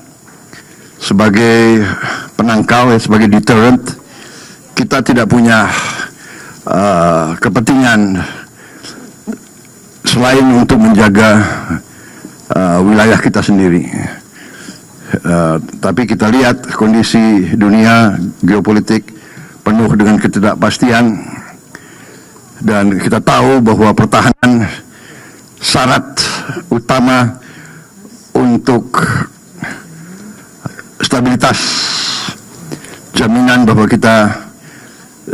sebagai penangkal, sebagai deterrent. Kita tidak punya kepentingan selain untuk menjaga wilayah kita sendiri. Tapi kita lihat kondisi dunia geopolitik penuh dengan ketidakpastian, dan kita tahu bahwa pertahanan syarat utama untuk stabilitas, jaminan bahwa kita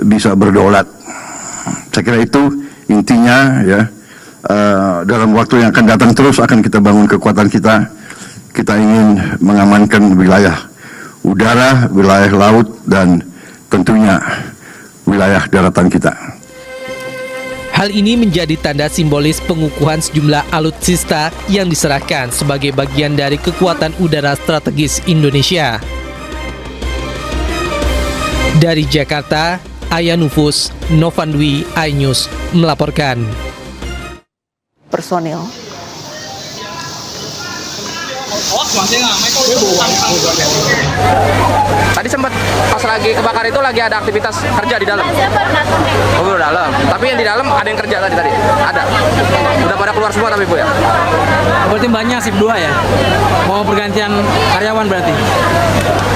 bisa berdaulat. Saya kira itu intinya ya. Dalam waktu yang akan datang terus akan kita bangun kekuatan kita. Kita ingin mengamankan wilayah udara, wilayah laut, dan tentunya wilayah daratan kita. Hal ini menjadi tanda simbolis pengukuhan sejumlah alutsista yang diserahkan sebagai bagian dari kekuatan udara strategis Indonesia. Dari Jakarta, Aya Nufus, Novandwi, iNews melaporkan. Personil. Tadi sempat pas lagi kebakar itu lagi ada aktivitas kerja di dalam. Oh, di dalam. Tapi yang di dalam ada yang kerja tadi. Ada. Udah pada keluar semua tapi Bu ya. Berarti banyak shift 2 ya. Mau pergantian karyawan berarti.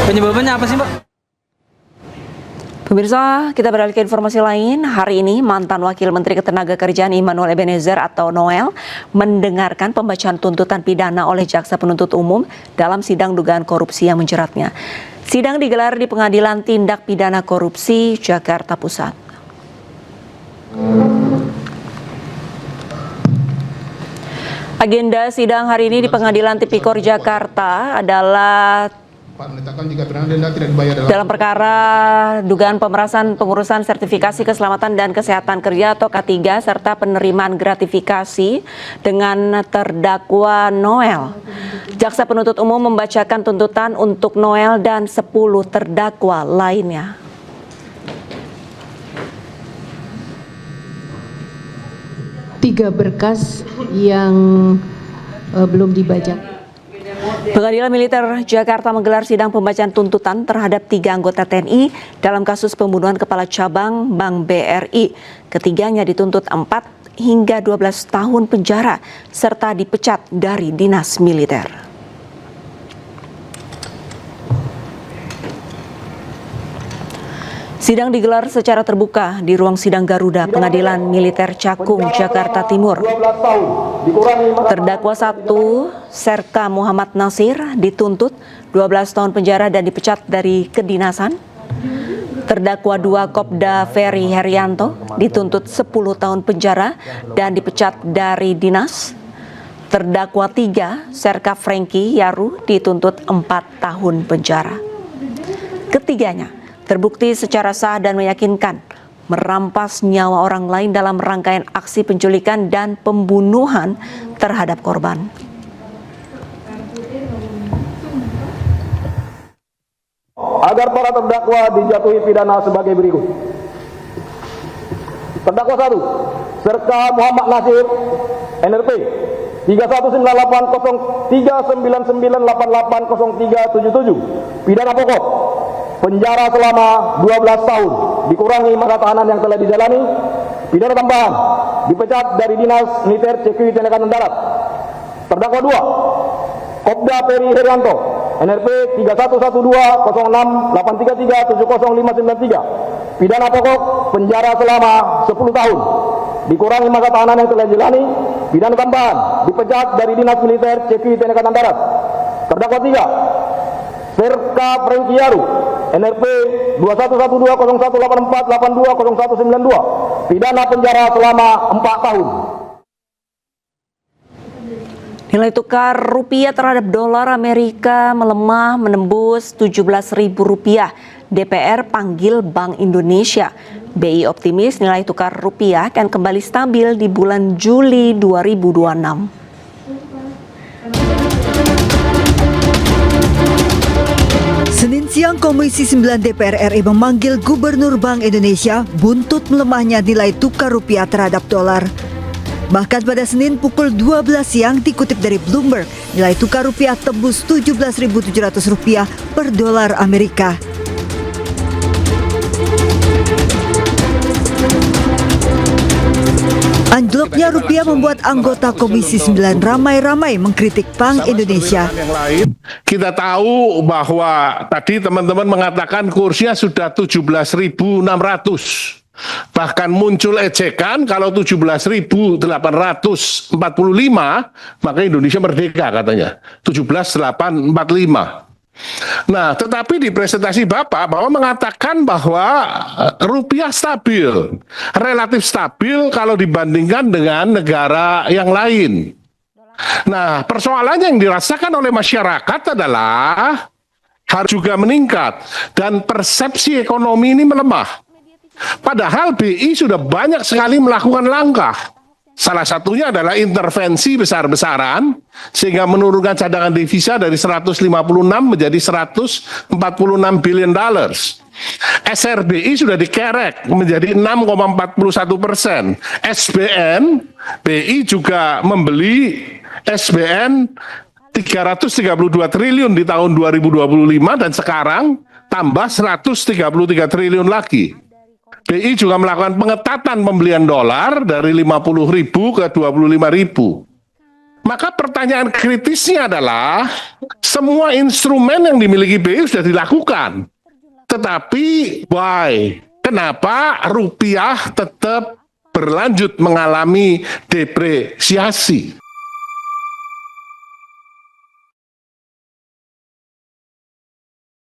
Penyebabnya apa sih, Mbak? Pemirsa, kita beralih ke informasi lain. Hari ini, mantan Wakil Menteri Ketenagakerjaan Immanuel Ebenezer atau Noel mendengarkan pembacaan tuntutan pidana oleh Jaksa Penuntut Umum dalam sidang dugaan korupsi yang menjeratnya. Sidang digelar di Pengadilan Tindak Pidana Korupsi Jakarta Pusat. Agenda sidang hari ini di Pengadilan Tipikor Jakarta adalah dalam perkara dugaan pemerasan pengurusan sertifikasi keselamatan dan kesehatan kerja atau K3 serta penerimaan gratifikasi dengan terdakwa Noel. Jaksa Penuntut Umum membacakan tuntutan untuk Noel dan 10 terdakwa lainnya. Tiga berkas yang belum dibacakan. Pengadilan Militer Jakarta menggelar sidang pembacaan tuntutan terhadap 3 anggota TNI dalam kasus pembunuhan Kepala Cabang Bank BRI. Ketiganya dituntut 4 hingga 12 tahun penjara serta dipecat dari dinas militer. Sidang digelar secara terbuka di ruang sidang Garuda Pengadilan Militer Cakung, Jakarta Timur. Terdakwa 1, Serka Muhammad Nasir, dituntut 12 tahun penjara dan dipecat dari kedinasan. Terdakwa 2, Kopda Ferry Herianto, dituntut 10 tahun penjara dan dipecat dari dinas. Terdakwa 3, Serka Franky Yaru, dituntut 4 tahun penjara. Ketiganya terbukti secara sah dan meyakinkan merampas nyawa orang lain dalam rangkaian aksi penculikan dan pembunuhan terhadap korban. Agar para terdakwa dijatuhi pidana sebagai berikut. Terdakwa 1, Serka Muhammad Nasir, NRP 319039980377, pidana pokok penjara selama 12 tahun dikurangi masa tahanan yang telah dijalani. Pidana tambahan dipecat dari dinas militer CQ TNI Angkatan Darat. Terdakwa 2, Kopda Ferry Herianto, NRP 31120683370593, pidana pokok penjara selama 10 tahun, dikurangi masa tahanan yang telah dijalani, pidana tambahan, dipecat dari Dinas Militer CQI TNI Angkatan Darat. Terdakwa 3, Serka Frankiaru, NRP 21120184820192, pidana penjara selama 4 tahun. Nilai tukar rupiah terhadap dolar Amerika melemah menembus Rp17.000. DPR panggil Bank Indonesia. BI optimis nilai tukar rupiah akan kembali stabil di bulan Juli 2026. Senin siang, Komisi 9 DPR RI memanggil Gubernur Bank Indonesia buntut melemahnya nilai tukar rupiah terhadap dolar. Bahkan pada Senin pukul 12 siang dikutip dari Bloomberg, nilai tukar rupiah tembus Rp17.700 per dolar Amerika. Anjloknya rupiah membuat anggota Komisi 9 ramai-ramai mengkritik Bank Indonesia. Kita tahu bahwa tadi teman-teman mengatakan kursnya sudah 17.600. Bahkan muncul ejekan kalau 17.845 maka Indonesia merdeka katanya. 17.845. Nah, tetapi di presentasi Bapak mengatakan bahwa rupiah stabil, relatif stabil kalau dibandingkan dengan negara yang lain. Nah, persoalannya yang dirasakan oleh masyarakat adalah harga juga meningkat dan persepsi ekonomi ini melemah. Padahal BI sudah banyak sekali melakukan langkah. Salah satunya adalah intervensi besar-besaran sehingga menurunkan cadangan devisa dari 156 menjadi 146 billion dollars. SRBI sudah dikerek menjadi 6,41%. SBN, BI juga membeli SBN 332 triliun di tahun 2025 dan sekarang tambah 133 triliun lagi. BI juga melakukan pengetatan pembelian dolar dari 50.000 ke 25.000. Maka pertanyaan kritisnya adalah semua instrumen yang dimiliki BI sudah dilakukan. Tetapi why? Kenapa rupiah tetap berlanjut mengalami depresiasi?